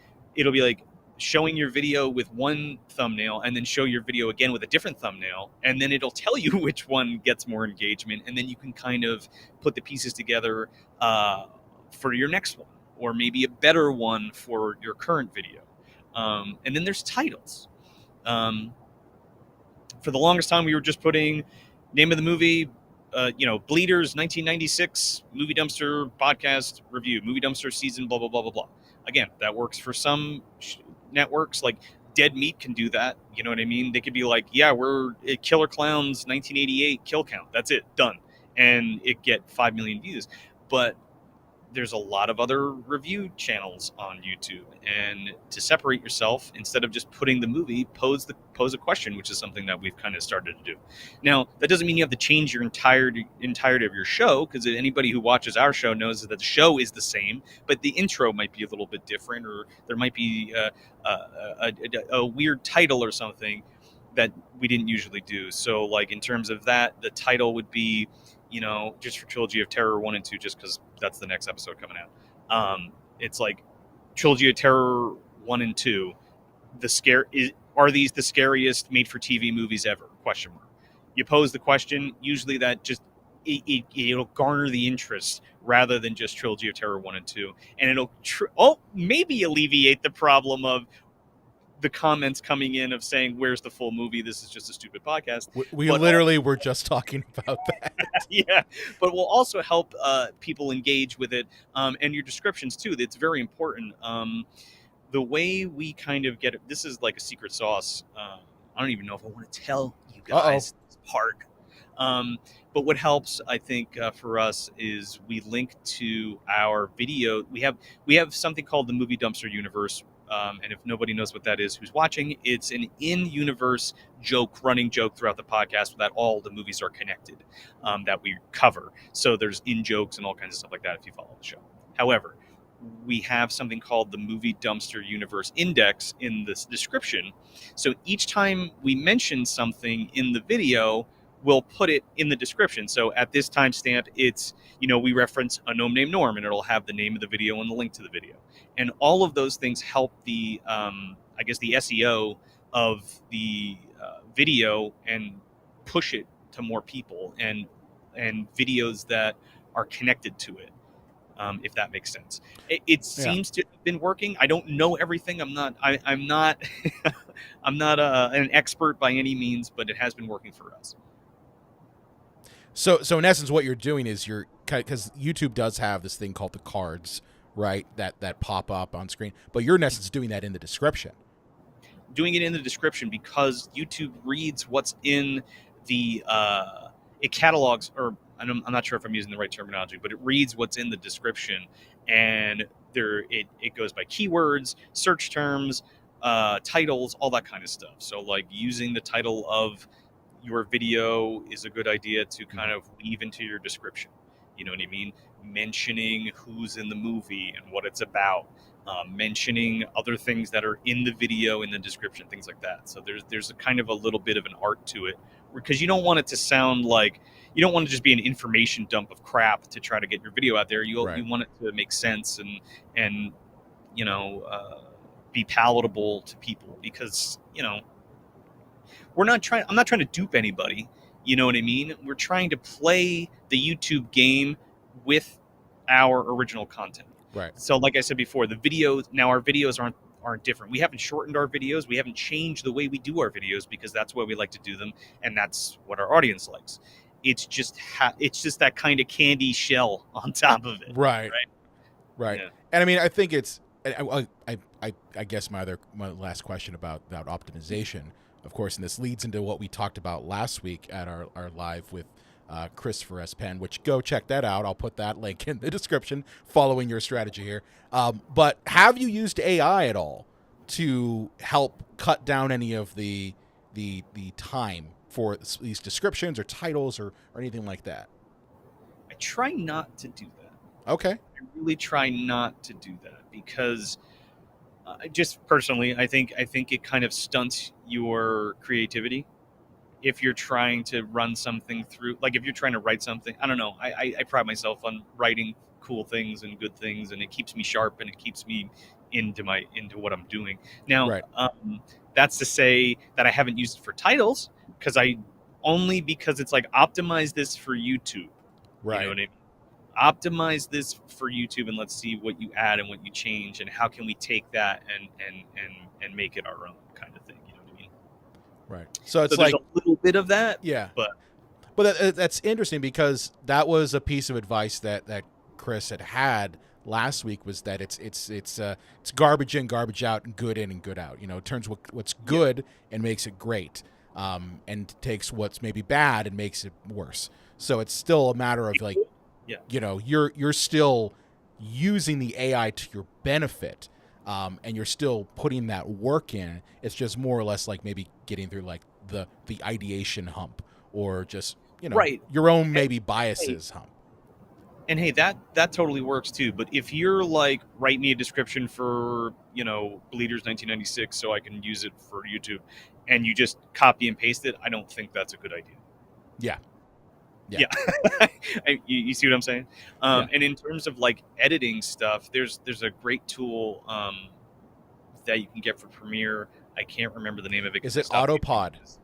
showing your video with one thumbnail and then show your video again with a different thumbnail, and then it'll tell you which one gets more engagement, and then you can kind of put the pieces together for your next one, or maybe a better one for your current video. And then there's titles. For the longest time, we were just putting name of the movie, Bleeders 1996 Movie Dumpster Podcast Review, Movie Dumpster Season, blah, blah, blah, blah, blah. Again, that works for some networks. Like Dead Meat can do that. You know what I mean? They could be like, yeah, we're Killer Clowns 1988 kill count. That's it, done. And it get 5 million views. But there's a lot of other review channels on YouTube, and to separate yourself, instead of just putting the movie, pose a question, which is something that we've kind of started to do. Now, that doesn't mean you have to change your entirety of your show, because anybody who watches our show knows that the show is the same, but the intro might be a little bit different, or there might be a weird title or something that we didn't usually do. So like in terms of that, the title would be, just for Trilogy of Terror 1 and 2, just because that's the next episode coming out. It's like Trilogy of Terror 1 and 2. Are these the scariest made-for-TV movies ever? Question mark. You pose the question. Usually that just it'll garner the interest rather than just Trilogy of Terror 1 and 2, and it'll maybe alleviate the problem of the comments coming in of saying, "Where's the full movie? This is just a stupid podcast." We But literally were just talking about that. yeah, but we'll also help people engage with it, and your descriptions too. That's very important. The way we kind of get it, this is like a secret sauce. I don't even know if I want to tell you guys this part. But what helps, I think, for us is we link to our video. We have something called the Movie Dumpster Universe. And if nobody knows what that is, who's watching, it's an in-universe running joke throughout the podcast that all the movies are connected, that we cover. So there's in-jokes and all kinds of stuff like that if you follow the show. However, we have something called the Movie Dumpster Universe Index in this description. So each time we mention something in the video, we'll put it in the description. So at this timestamp, it's, we reference A Gnome Named Norm, and it'll have the name of the video and the link to the video. And all of those things help the, the SEO of the video and push it to more people and videos that are connected to it. If that makes sense. It seems to have been working. I don't know everything. I'm not I'm not an expert by any means, but it has been working for us. So in essence, what you're doing is because YouTube does have this thing called the cards, right? That pop up on screen, but you're in essence doing that in the description. Doing it in the description because YouTube reads what's in the it catalogs, or I'm not sure if I'm using the right terminology, but it reads what's in the description, and it goes by keywords, search terms, titles, all that kind of stuff. So like using the title of your video is a good idea to kind of weave into your description. You know what I mean? Mentioning who's in the movie and what it's about, mentioning other things that are in the video in the description, things like that. So there's a kind of a little bit of an art to it, because you don't want it to sound like, you don't want to just be an information dump of crap to try to get your video out there. You want it to make sense and be palatable to people, because I'm not trying to dupe anybody. You know what I mean? We're trying to play the YouTube game with our original content. Right. So like I said before, our videos aren't different. We haven't shortened our videos. We haven't changed the way we do our videos, because that's the way we like to do them, and that's what our audience likes. It's just that kind of candy shell on top of it. Right. Yeah. And I mean, I think it's, I guess my last question about optimization, of course, and this leads into what we talked about last week at our live with Christopher S. Penn, which go check that out. I'll put that link in the description following your strategy here. But have you used AI at all to help cut down any of the time for these descriptions or titles or anything like that? I try not to do that. Okay. I really try not to do that, because just personally, I think it kind of stunts your creativity if you're trying to run something through. Like if you're trying to write something, I don't know. I pride myself on writing cool things and good things, and it keeps me sharp and it keeps me into what I'm doing. Now, right. That's to say that I haven't used it for titles, because it's like, optimize this for YouTube. Right. You know what I mean? Optimize this for YouTube, and let's see what you add and what you change, and how can we take that and make it our own kind of thing. You know what I mean? Right. So it's like a little bit of that. Yeah. But that's interesting, because that was a piece of advice that Chris had last week, was that it's garbage in, garbage out, and good in and good out. It turns what's good and makes it great, and takes what's maybe bad and makes it worse. So it's still a matter of like, you're still using the AI to your benefit, and you're still putting that work in. It's just more or less like maybe getting through like the ideation hump, or just your own maybe biases hump. And hey, that totally works too. But if you're like, write me a description for Bleeders 1996 so I can use it for YouTube, and you just copy and paste it, I don't think that's a good idea. Yeah. Yeah. You see what I'm saying? Yeah. And in terms of like editing stuff, there's a great tool that you can get for Premiere. I can't remember the name of it. Is it Autopod?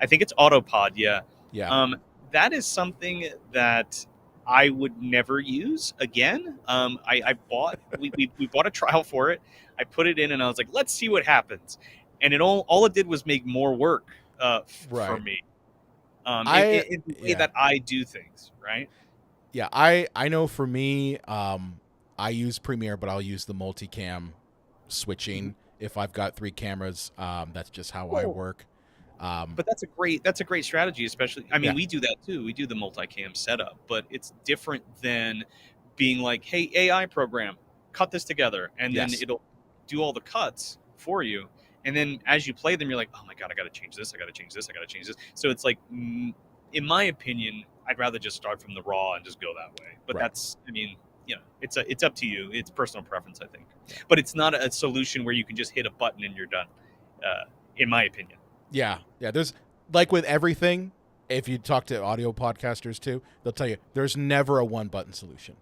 I think it's Autopod. Yeah. Yeah. That is something that I would never use again. I bought we bought a trial for it. I put it in and I was like, let's see what happens. And it all it did was make more work for me. In the way that I do things, right? Yeah, I know for me, I use Premiere, but I'll use the multicam switching if I've got 3 cameras. That's just how I work. But that's a great strategy, especially. I mean, we do that too. We do the multicam setup, but it's different than being like, "Hey, AI program, cut this together," and then it'll do all the cuts for you. And then as you play them, you're like, "Oh my god, I got to change this. I got to change this. I got to change this." So it's like, in my opinion, I'd rather just start from the raw and just go that way. But that's, I mean, you know, it's up to you. It's personal preference, I think. But it's not a solution where you can just hit a button and you're done, in my opinion. Yeah. There's, like with everything, if you talk to audio podcasters too, they'll tell you there's never a one-button solution.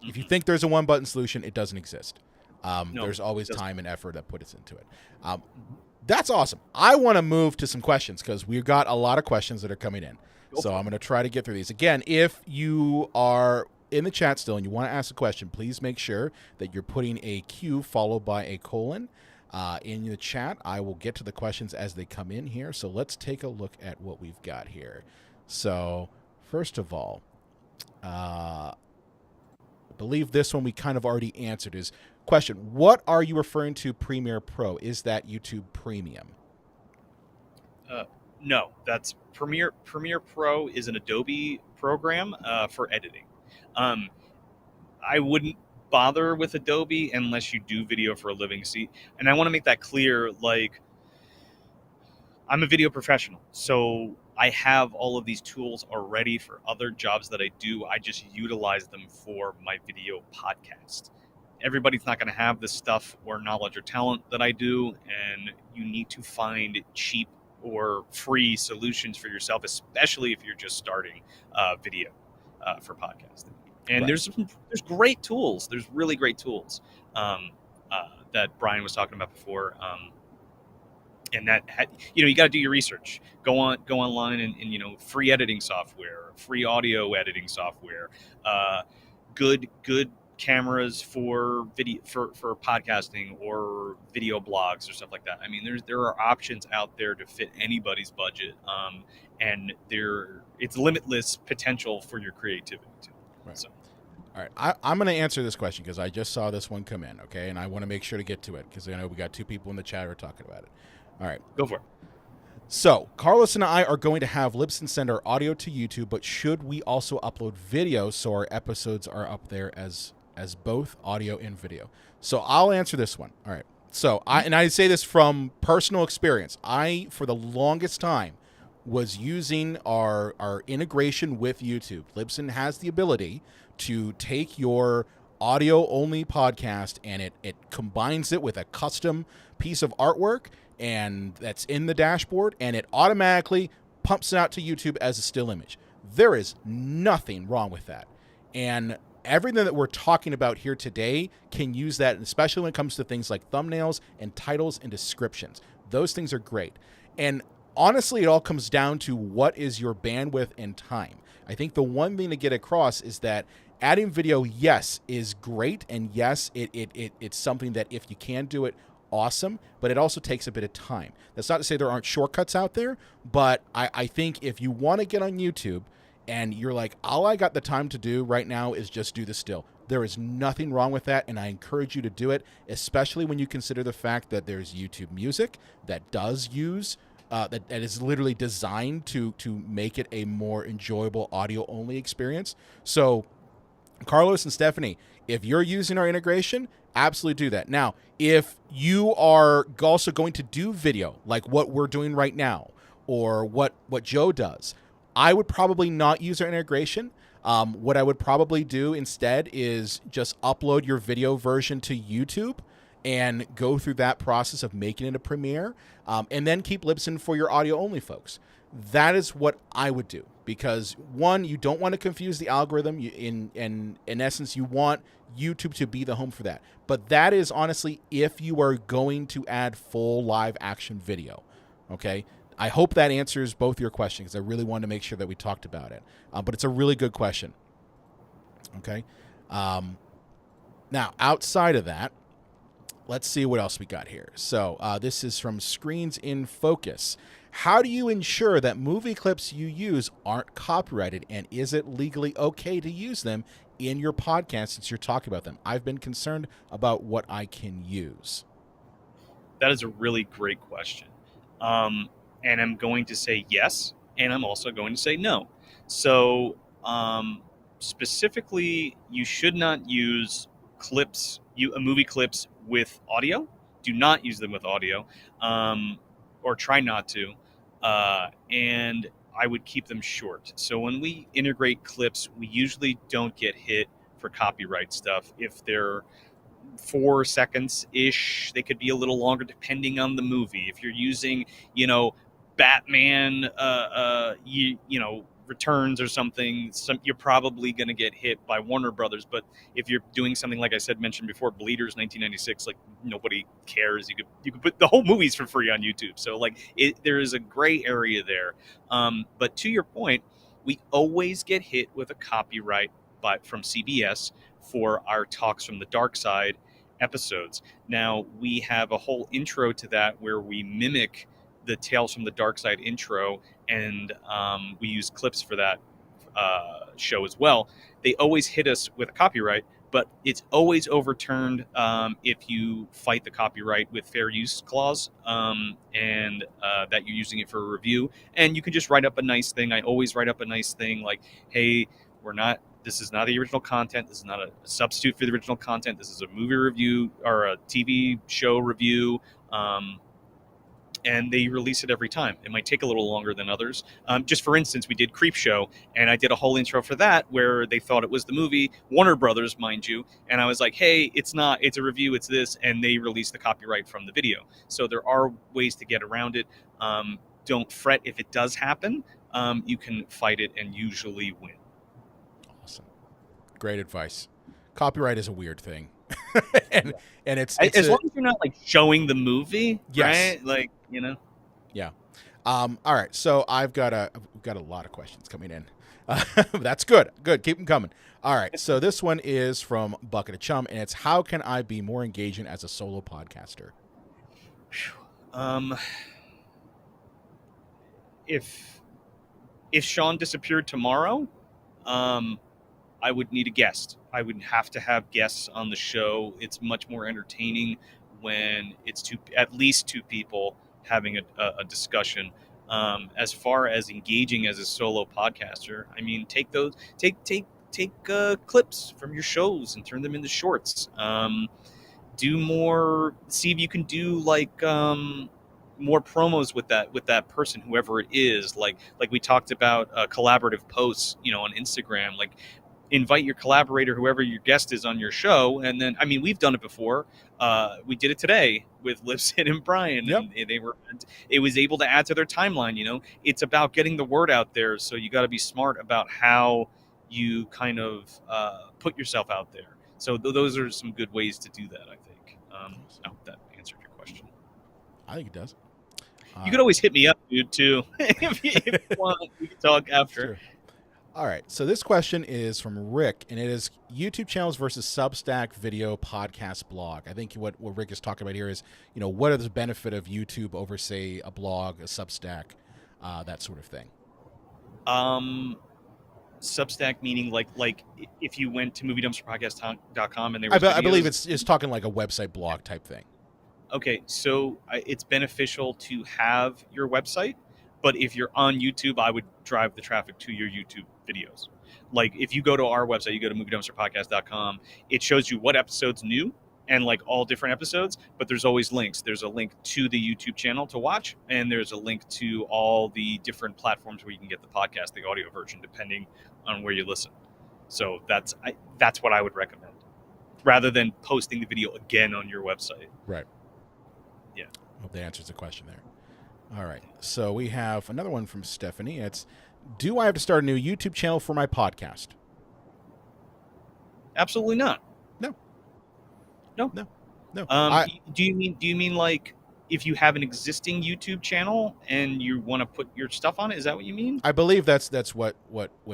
If you think there's a one-button solution, it doesn't exist. There's always time and effort that puts into it. That's awesome. I want to move to some questions because we've got a lot of questions that are coming in. So I'm going to try to get through these. Again, if you are in the chat still and you want to ask a question, please make sure that you're putting a Q followed by a colon in the chat. I will get to the questions as they come in here. So let's take a look at what we've got here. So first of all, I believe this one we kind of already answered is question. What are you referring to Premiere Pro? Is that YouTube Premium? No, that's Premiere Pro is an Adobe program for editing. I wouldn't bother with Adobe unless you do video for a living. See, and I want to make that clear. Like, I'm a video professional, so I have all of these tools already for other jobs that I do. I just utilize them for my video podcast. Everybody's not going to have the stuff or knowledge or talent that I do, and you need to find cheap or free solutions for yourself, especially if you're just starting video for podcasting. And there's great tools. There's really great tools that Brian was talking about before. And that you got to do your research. Go online and free editing software, free audio editing software, good cameras for video for podcasting or video blogs or stuff like that. I mean, there are options out there to fit anybody's budget, and it's limitless potential for your creativity too. Right. So. All right, I'm going to answer this question because I just saw this one come in, okay, and I want to make sure to get to it because I know we got 2 people in the chat who are talking about it. All right, go for it. So Carlos and I are going to have Libsyn send our audio to YouTube, but should we also upload video so our episodes are up there as both audio and video? So I'll answer this one. All right. So I say this from personal experience. I, for the longest time, was using our integration with YouTube. Libsyn has the ability to take your audio-only podcast and it combines it with a custom piece of artwork and that's in the dashboard, and it automatically pumps it out to YouTube as a still image. There is nothing wrong with that. And everything that we're talking about here today can use that, especially when it comes to things like thumbnails and titles and descriptions. Those things are great. And honestly, it all comes down to what is your bandwidth and time. I think the one thing to get across is that adding video, yes, is great. And yes, it's something that if you can do it, awesome, but it also takes a bit of time. That's not to say there aren't shortcuts out there, but I think if you want to get on YouTube and you're like, all I got the time to do right now is just do the still, there is nothing wrong with that, and I encourage you to do it, especially when you consider the fact that there's YouTube Music that does use that is literally designed to make it a more enjoyable audio-only experience. So Carlos and Stephanie, if you're using our integration, absolutely do that. Now, if you are also going to do video like what we're doing right now or what Joe does, I would probably not use our integration. What I would probably do instead is just upload your video version to YouTube and go through that process of making it a premiere, and then keep Libsyn for your audio only folks. That is what I would do, because one, you don't want to confuse the algorithm. In essence, you want YouTube to be the home for that. But that is honestly if you are going to add full live action video. Okay, I hope that answers both your questions, because I really wanted to make sure that we talked about it. But it's a really good question. Okay, now outside of that, let's see what else we got here. So this is from Screens in Focus. How do you ensure that movie clips you use aren't copyrighted, and is it legally okay to use them in your podcast since you're talking about them? I've been concerned about what I can use. That is a really great question. And I'm going to say yes, and I'm also going to say no. So specifically, you should not use movie clips with audio. Do not use them with audio, or try not to. And I would keep them short. So when we integrate clips, we usually don't get hit for copyright stuff. If they're 4 seconds ish, they could be a little longer depending on the movie. If you're using, Batman, returns or something, you're probably going to get hit by Warner Brothers. But if you're doing something like I mentioned before, Bleeders 1996, like nobody cares. You could put the whole movies for free on YouTube. So there is a gray area there. But to your point, we always get hit with a copyright from CBS for our Talks from the Dark Side episodes. Now, we have a whole intro to that where we mimic the Tales from the Dark Side intro, and we use clips for that show as well. They always hit us with a copyright, but it's always overturned if you fight the copyright with fair use clause, and that you're using it for a review. And you can just write up a nice thing. I always write up a nice thing like, hey, this is not the original content. This is not a substitute for the original content. This is a movie review or a TV show review. And they release it every time. It might take a little longer than others. Just for instance, we did Creepshow, and I did a whole intro for that where they thought it was the movie, Warner Brothers, mind you, and I was like, hey, it's not, it's a review, it's this, and they released the copyright from the video. So there are ways to get around it. Don't fret if it does happen. You can fight it and usually win. Awesome. Great advice. Copyright is a weird thing. and it's as long as you're not showing the movie, yes. Right? Yeah. All right. So we've got a lot of questions coming in. That's good. Good. Keep them coming. All right. So this one is from Bucket of Chum, and it's, how can I be more engaging as a solo podcaster? If Sean disappeared tomorrow, I would need a guest. I would have to have guests on the show. It's much more entertaining when it's at least two people having a discussion. As far as engaging as a solo podcaster, I mean, take clips from your shows and turn them into shorts. Do more. See if you can do more promos with that person, whoever it is. Like we talked about collaborative posts, on Instagram. Invite your collaborator, whoever your guest is, on your show, and then, I mean, we've done it before. We did it today with Libsyn and Brian, Yep. and it was able to add to their timeline. It's about getting the word out there, so you got to be smart about how you kind of put yourself out there. So those are some good ways to do that, I think. I hope that answered your question. I think it does. You could always hit me up, dude, too. if you want, we can talk after. Sure. All right. So this question is from Rick, and it is YouTube channels versus Substack video, podcast, blog. I think what Rick is talking about here is, what are the benefit of YouTube over, say, a blog, a Substack, that sort of thing. Substack meaning like if you went to moviedumpsterpodcast.com and they were I believe it's talking like a website blog type thing. Okay, so it's beneficial to have your website, but if you're on YouTube, I would drive the traffic to your YouTube videos. Like if you go to our website, you go to moviedumpsterpodcast.com, it shows you what episode's new and all different episodes, but there's always links. There's a link to the YouTube channel to watch, and there's a link to all the different platforms where you can get the podcast, the audio version, depending on where you listen. So that's what I would recommend. rather than posting the video again on your website. Right. Yeah. Hope that answers the question there. All right. So we have another one from Stephanie. It's, do I have to start a new YouTube channel for my podcast? Absolutely not. No. No. No. No. Do you mean like if you have an existing YouTube channel and you want to put your stuff on it? Is that what you mean? I believe that's what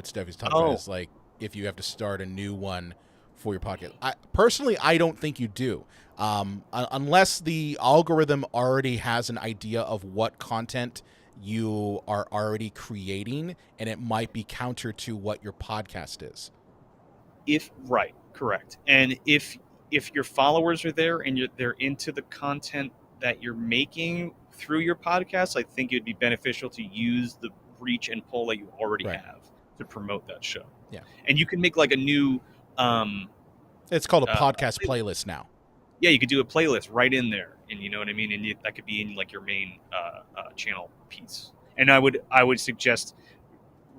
Steffi's talking about, Oh. is like if you have to start a new one for your podcast. Personally, I don't think you do. Unless the algorithm already has an idea of what content you are already creating, and it might be counter to what your podcast is. Right, correct. And if your followers are there and they're into the content that you're making through your podcast, I think it'd be beneficial to use the reach and pull that you already have to promote that show. Yeah. And you can make like a new it's called a podcast playlist now. Yeah, you could do a playlist right in there, and you know what I mean, and that could be in like your main channel piece. And I would suggest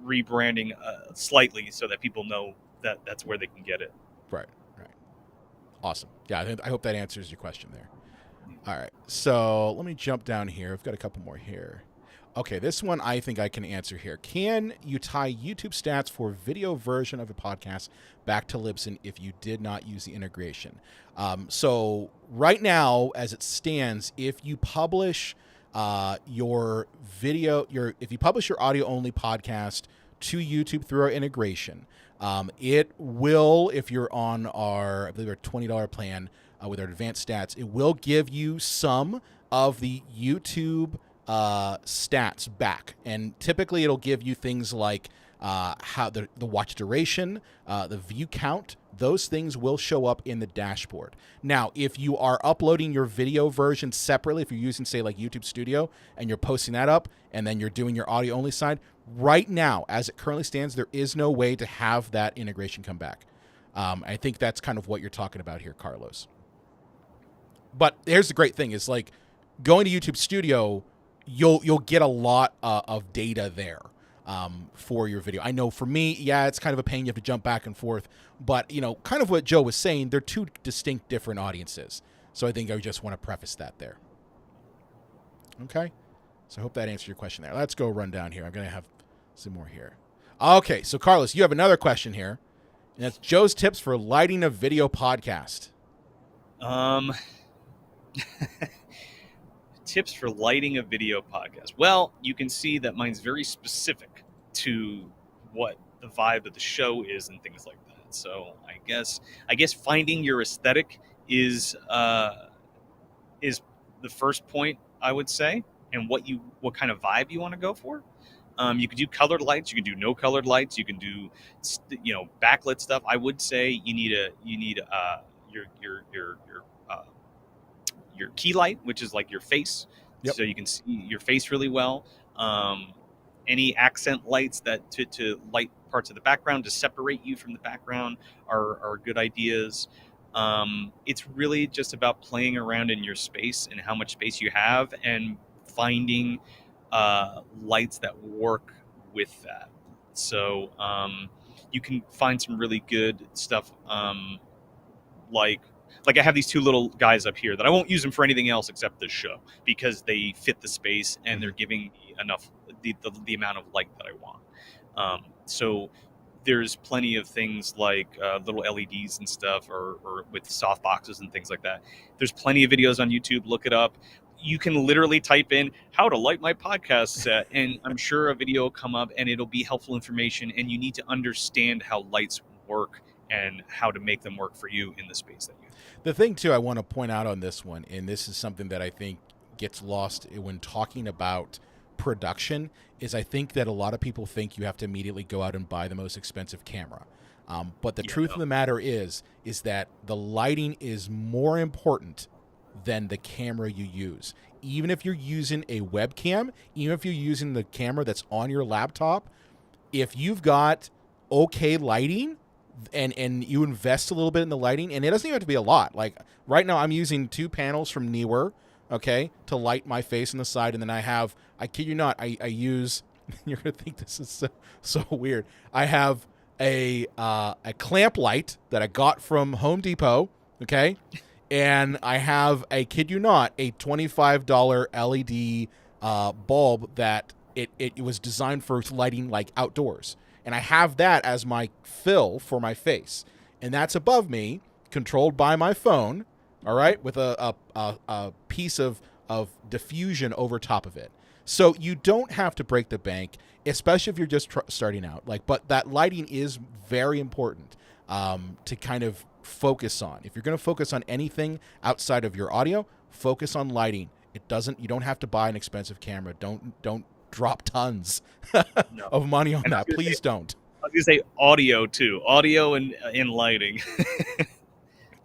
rebranding slightly so that people know that that's where they can get it. Right. Awesome. Yeah, I hope that answers your question there. All right, so let me jump down here. I've got a couple more here. Okay, this one I think I can answer here. Can you tie YouTube stats for video version of a podcast back to Libsyn if you did not use the integration? So right now, as it stands, if you publish your audio only podcast to YouTube through our integration, it will, if you're on our, I believe our $20 plan with our advanced stats, it will give you some of the YouTube stats back, and typically it'll give you things like how the watch duration, the view count. Those things will show up in the dashboard. Now, if you are uploading your video version separately, if you're using, say, like YouTube Studio, and you're posting that up, and then you're doing your audio only side, right now, as it currently stands, there is no way to have that integration come back. I think that's kind of what you're talking about here, Carlos. But here's the great thing: is like going to YouTube Studio, you'll get a lot of data there for your video. I know for me, yeah, it's kind of a pain. You have to jump back and forth, but you know, kind of what Joe was saying, they're two distinct, different audiences. So I think I just want to preface that there. Okay, so I hope that answered your question there. Let's go run down here. I'm gonna have some more here. Okay, so Carlos, you have another question here, and that's Joe's tips for lighting a video podcast. Tips for lighting a video podcast. Well, you can see that mine's very specific to what the vibe of the show is and things like that. So I guess finding your aesthetic is the first point, I would say, and what kind of vibe you want to go for. You could do colored lights. You can do no colored lights. You can do backlit stuff. I would say you need your key light, which is like your face, so you can see your face really well. Any accent lights that to light parts of the background to separate you from the background are good ideas. It's really just about playing around in your space and how much space you have, and finding lights that work with that. So you can find some really good stuff, like I have these two little guys up here that I won't use them for anything else except this show, because they fit the space and they're giving me enough the amount of light that I want. So there's plenty of things like little LEDs and stuff, or with soft boxes and things like that. There's plenty of videos on YouTube. Look it up. You can literally type in how to light my podcast set, and I'm sure a video will come up and it'll be helpful information, and you need to understand how lights work and how to make them work for you in the space that you have. The thing, too, I want to point out on this one, and this is something that I think gets lost when talking about production, is I think that a lot of people think you have to immediately go out and buy the most expensive camera. But the truth of the matter is that the lighting is more important than the camera you use. Even if you're using a webcam, even if you're using the camera that's on your laptop, if you've got okay lighting, and you invest a little bit in the lighting, and it doesn't even have to be a lot. Like right now I'm using 2 panels from Neewer, okay, to light my face on the side, and then I kid you not, I use, you're going to think this is so weird. I have a clamp light that I got from Home Depot, Okay. And I have, I kid you not, a $25 LED bulb that it was designed for lighting like outdoors. And I have that as my fill for my face. And that's above me, controlled by my phone, all right, with a piece of diffusion over top of it. So you don't have to break the bank, especially if you're just starting out. Like, but that lighting is very important to kind of focus on. If you're going to focus on anything outside of your audio, focus on lighting. It doesn't. You don't have to buy an expensive camera. Don't drop tons No. of money on And that. Please don't. I was gonna say audio too, audio and lighting.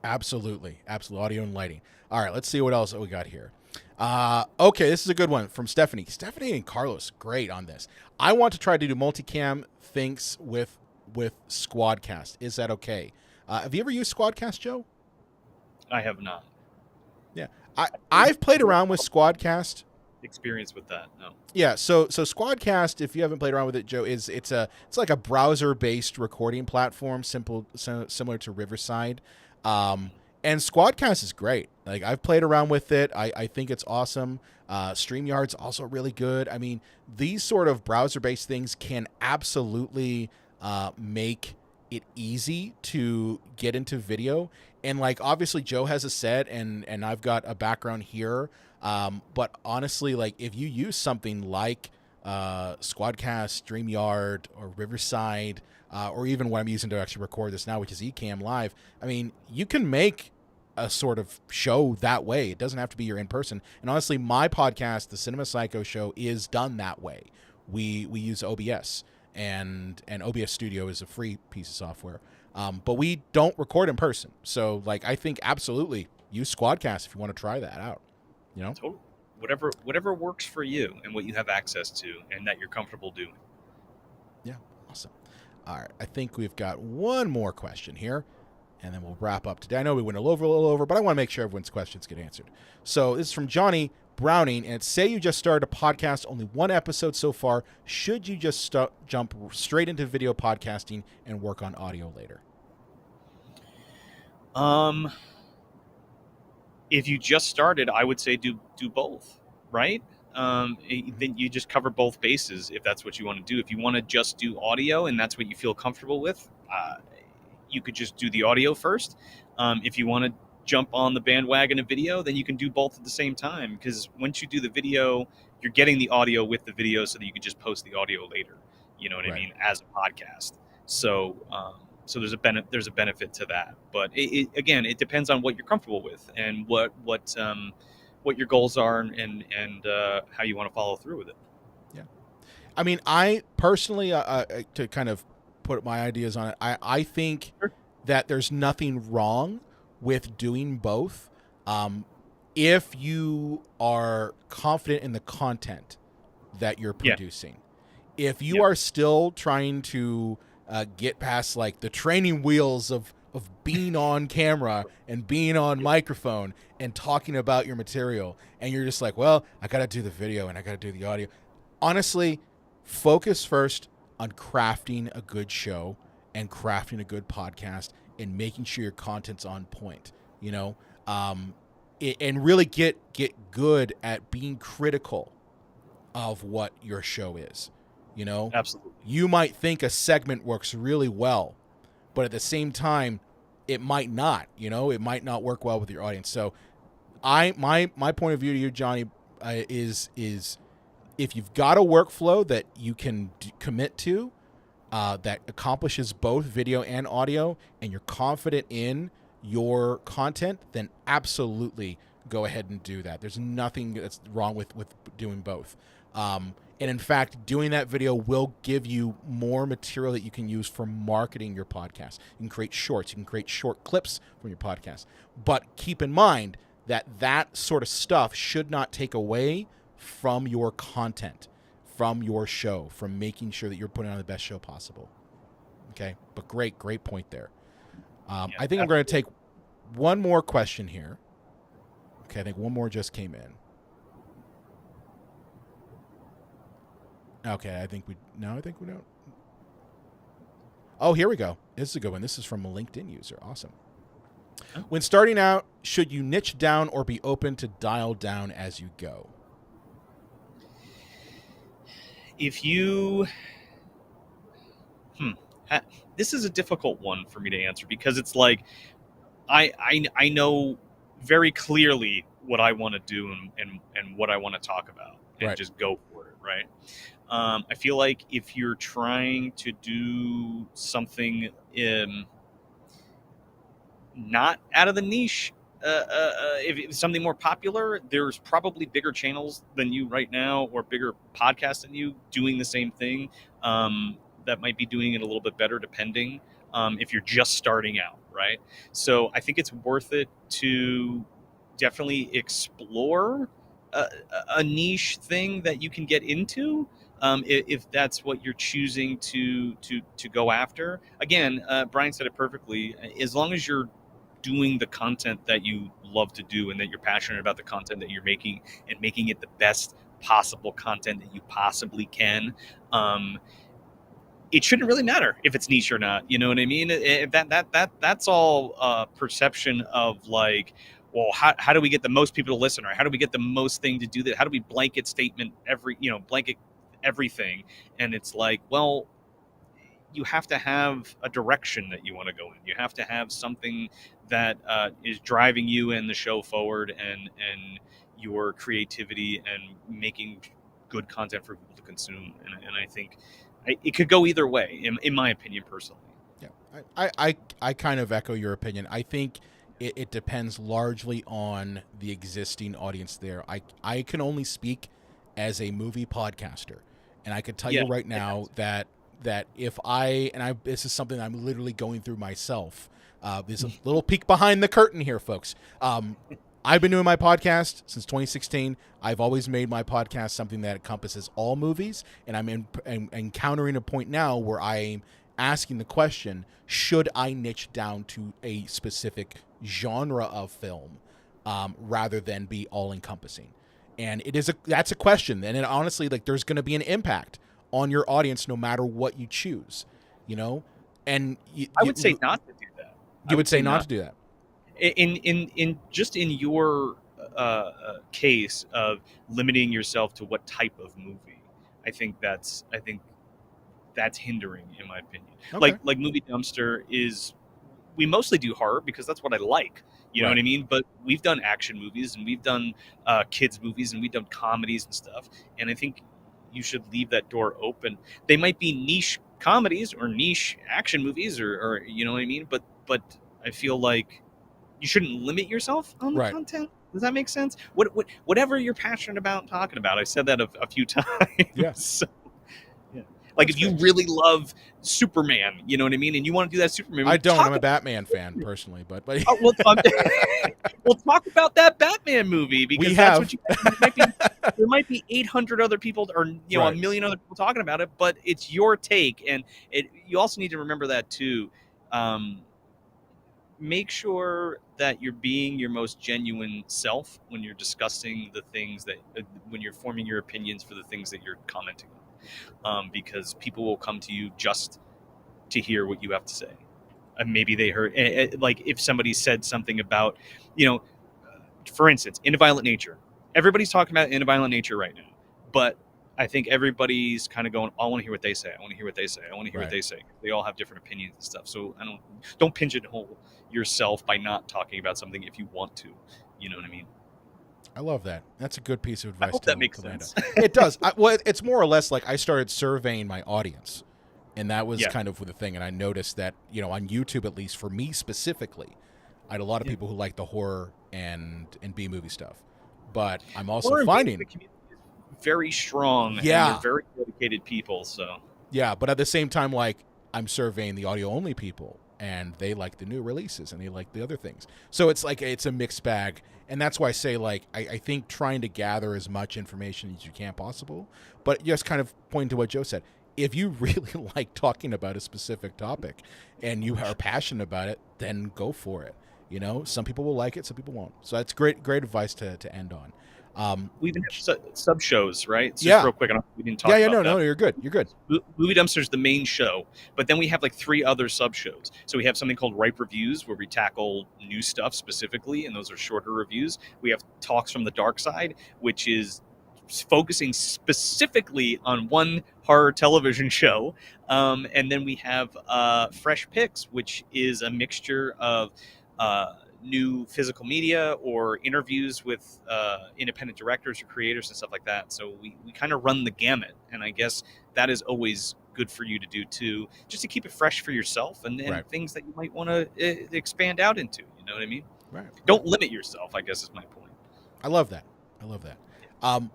Absolutely. Audio and lighting. All right, let's see what else we got here. Okay, this is a good one from Stephanie. Stephanie and Carlos, great on this. I want to try to do multicam things with Squadcast. Is that okay? Have you ever used Squadcast, Joe? I have not. Yeah, I've played around with Squadcast. Experience with that? No. Yeah, so Squadcast, if you haven't played around with it, Joe, it's like a browser-based recording platform, similar to Riverside. And Squadcast is great. Like, I've played around with it. I think it's awesome. StreamYard's also really good. I mean, these sort of browser-based things can absolutely make it easy to get into video. And like, obviously Joe has a set and I've got a background here. But honestly, like, if you use something like Squadcast, StreamYard, or Riverside, or even what I'm using to actually record this now, which is Ecamm Live, I mean, you can make a sort of show that way. It doesn't have to be your in-person. And honestly, my podcast, the Cinema Psycho Show, is done that way. We use OBS, and OBS Studio is a free piece of software. But we don't record in person. So, like, I think absolutely use Squadcast if you want to try that out. You know? Totally. Whatever works for you and what you have access to and that you're comfortable doing. Yeah, awesome. All right, I think we've got one more question here, and then we'll wrap up today. I know we went a little over, but I want to make sure everyone's questions get answered. So this is from Johnny Browning, and it's, say you just started a podcast, only one episode so far. Should you just jump straight into video podcasting and work on audio later? If you just started, I would say do both, right? Then you just cover both bases if that's what you want to do. If you want to just do audio and that's what you feel comfortable with, you could just do the audio first. If you want to jump on the bandwagon of video, then you can do both at the same time, because once you do the video, you're getting the audio with the video so that you can just post the audio later. You know what I mean? As a podcast. So there's a benefit to that. But again, it depends on what you're comfortable with and what your goals are and how you want to follow through with it. Yeah. I mean, I personally, to kind of put my ideas on it, I think that there's nothing wrong with doing both. If you are confident in the content that you're producing. If you are still trying to get past like the training wheels of being on camera and being on microphone and talking about your material, and you're just like, well, I got to do the video and I got to do the audio. Honestly, focus first on crafting a good show and crafting a good podcast and making sure your content's on point, you know, and really get good at being critical of what your show is. You know, absolutely. You might think a segment works really well, but at the same time, it might not. You know, it might not work well with your audience. So, my point of view to you, Johnny, is if you've got a workflow that you can commit to, that accomplishes both video and audio, and you're confident in your content, then absolutely go ahead and do that. There's nothing that's wrong with doing both. And in fact, doing that video will give you more material that you can use for marketing your podcast. You can create shorts. You can create short clips from your podcast. But keep in mind that sort of stuff should not take away from your content, from your show, from making sure that you're putting on the best show possible. Okay? But great point there. I think I'm going to take one more question here. Okay, I think one more just came in. Okay, I think we don't. Oh, here we go. This is a good one. This is from a LinkedIn user. Awesome. When starting out, should you niche down or be open to dial down as you go? If you, hmm, this is a difficult one for me to answer because it's like I know very clearly what I want to do and what I want to talk about and Right. just go for it, right? I feel like if you're trying to do something not out of the niche, if it's something more popular, there's probably bigger channels than you right now or bigger podcasts than you doing the same thing that might be doing it a little bit better depending if you're just starting out, right? So I think it's worth it to definitely explore a, a niche thing that you can get into if that's what you're choosing to go after. Again, Brian said it perfectly. As long as you're doing the content that you love to do and that you're passionate about the content that you're making and making it the best possible content that you possibly can, it shouldn't really matter if it's niche or not. You know what I mean? That's all perception of like, well, how do we get the most people to listen, or how do we get the most thing to do that? How do we blanket statement blanket everything? And it's like, well, you have to have a direction that you want to go in. You have to have something that is driving you and the show forward, and your creativity and making good content for people to consume. And I think it could go either way, in my opinion, personally. Yeah, I kind of echo your opinion. I think it depends largely on the existing audience there. I can only speak as a movie podcaster, and I could tell Yeah, you right now that if this is something I'm literally going through myself. There's a little peek behind the curtain here, folks. I've been doing my podcast since 2016. I've always made my podcast something that encompasses all movies, and I'm encountering a point now where I'm asking the question, should I niche down to a specific genre of film rather than be all-encompassing? And that's a question. And honestly, like, there's going to be an impact on your audience no matter what you choose, And I would say not to do that. You would say not to do that. In your case of limiting yourself to what type of movie, I think that's hindering, in my opinion. Okay. Like Movie Dumpster is, we mostly do horror because that's what I like. You know Right. what I mean? But we've done action movies and we've done kids movies and we've done comedies and stuff. And I think you should leave that door open. They might be niche comedies or niche action movies, or you know what I mean? But I feel like you shouldn't limit yourself on the Right. content. Does that make sense? Whatever you're passionate about talking about. I said that a few times. Yeah. So, yeah. Like if you really love Superman, you know what I mean, and you want to do that Superman movie, I don't. I'm a Batman fan personally, but oh, well, we'll talk about that Batman movie because that's what you. There might be 800 other people, or Right. a million other people talking about it, but it's your take, and you also need to remember that too. Make sure that you're being your most genuine self when you're discussing the things that when you're forming your opinions for the things that you're commenting on, because people will come to you just to hear what you have to say. And maybe they heard, like if somebody said something about, for instance, Into Violent Nature. Everybody's talking about Into Violent Nature right now, but I think everybody's kind of going, I want to hear what they say. I want to hear what they say. I want to hear what they say. They all have different opinions and stuff. So don't pigeonhole yourself by not talking about something if you want to. You know what I mean? I love that. That's a good piece of advice. I hope that makes sense. It does. Well, it's more or less like I started surveying my audience, and that was kind of the thing. And I noticed that, on YouTube, at least for me specifically, I had a lot of people who like the horror and B movie stuff. But I'm also finding the community is very strong. Yeah. And they're very dedicated people. So yeah, but at the same time, like, I'm surveying the audio only people, and they like the new releases and they like the other things. So it's like it's a mixed bag. And that's why I say, like, I think trying to gather as much information as you can possible, but just kind of pointing to what Joe said. If you really like talking about a specific topic and you are passionate about it, then go for it. Some people will like it, some people won't. So that's great advice to end on. We even have sub shows, right? It's just Yeah. real quick. We didn't talk Yeah, about no, that. you're good. You're good. Movie Dumpster's the main show, but then we have like 3 other sub shows. So we have something called Ripe Reviews, where we tackle new stuff specifically, and those are shorter reviews. We have Talks from the Dark Side, which is focusing specifically on one horror television show. And then we have Fresh Picks, which is a mixture of new physical media or interviews with independent directors or creators and stuff like that. So we kind of run the gamut. And I guess that is always good for you to do too, just to keep it fresh for yourself and Right. things that you might want to expand out into. You know what I mean? Right. Don't limit yourself, I guess is my point. I love that. I love that.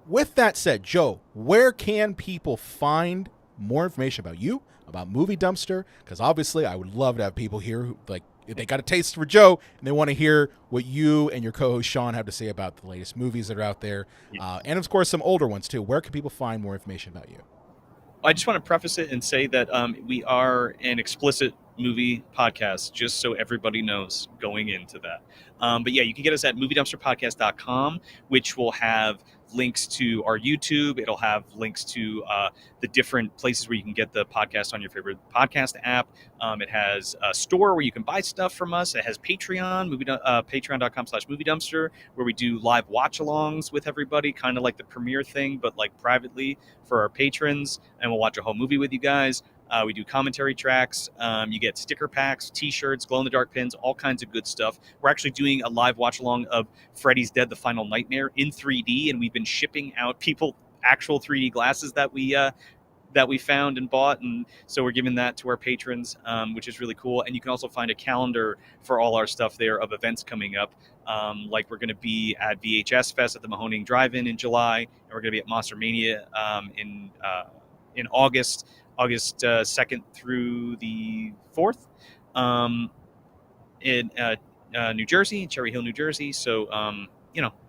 With that said, Joe, where can people find more information about you, about Movie Dumpster? Because obviously I would love to have people here who, like, if they got a taste for Joe and they want to hear what you and your co-host Sean have to say about the latest movies that are out there, and of course some older ones too. Where can people find more information about you? I just want to preface it and say that we are an explicit movie podcast, just so everybody knows going into that. But yeah, you can get us at moviedumpsterpodcast.com, which will have links to our YouTube. It'll have links to the different places where you can get the podcast on your favorite podcast app. It has a store where you can buy stuff from us. It has Patreon, patreon.com/moviedumpster, where we do live watch-alongs with everybody, kind of like the premiere thing, but like privately for our patrons, and we'll watch a whole movie with you guys. We do commentary tracks. You get sticker packs, T-shirts, glow-in-the-dark pins, all kinds of good stuff. We're actually doing a live watch-along of Freddy's Dead: The Final Nightmare in 3D, and we've been shipping out people actual 3D glasses that we found and bought, and so we're giving that to our patrons, which is really cool. And you can also find a calendar for all our stuff there of events coming up. Like we're going to be at VHS Fest at the Mahoning Drive-In in July, and we're going to be at Monster Mania in August 2nd through the 4th, in New Jersey, Cherry Hill, New Jersey. So,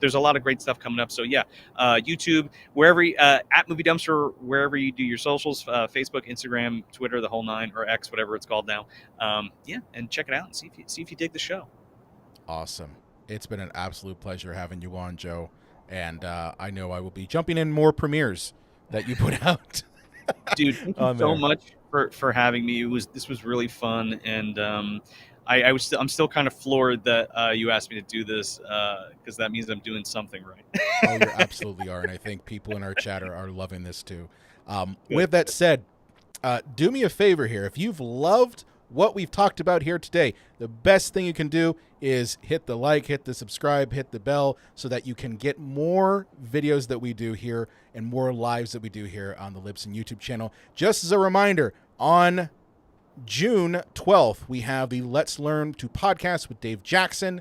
there's a lot of great stuff coming up. So yeah, YouTube, wherever, at Movie Dumpster, wherever you do your socials, Facebook, Instagram, Twitter, the whole 9, or X, whatever it's called now. And check it out and see if you dig the show. Awesome. It's been an absolute pleasure having you on, Joe. And I know I will be jumping in more premieres that you put out. Dude, thank you so much for having me. This was really fun, and I'm still kind of floored that you asked me to do this, because that means I'm doing something right. Oh, you absolutely are, and I think people in our chat are loving this too. With that said, do me a favor here. If you've loved what we've talked about here today, the best thing you can do is hit the like, hit the subscribe, hit the bell, so that you can get more videos that we do here and more lives that we do here on the Libsyn YouTube channel. Just as a reminder, on June 12th, we have the Let's Learn to Podcast with Dave Jackson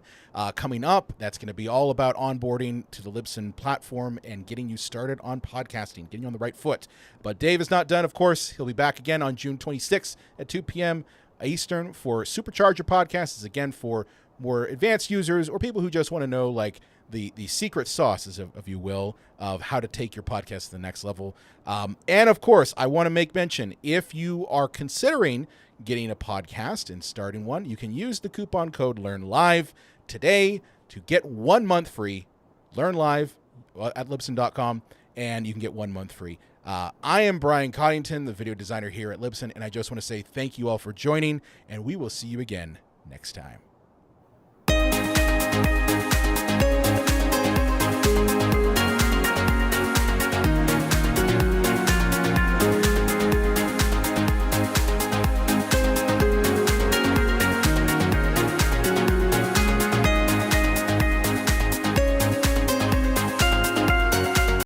coming up. That's going to be all about onboarding to the Libsyn platform and getting you started on podcasting, getting you on the right foot. But Dave is not done, of course. He'll be back again on June 26th at 2 p.m. Eastern for Supercharger Podcasts. Is again for more advanced users or people who just want to know, like, the secret sauces, if you will, of how to take your podcast to the next level. And of course, I want to make mention, if you are considering getting a podcast and starting one, you can use the coupon code LearnLive today to get 1 month free. Learn Live at Libsyn.com, and you can get 1 month free. I am Brian Coddington, the video designer here at Libsyn, and I just want to say thank you all for joining, and we will see you again next time.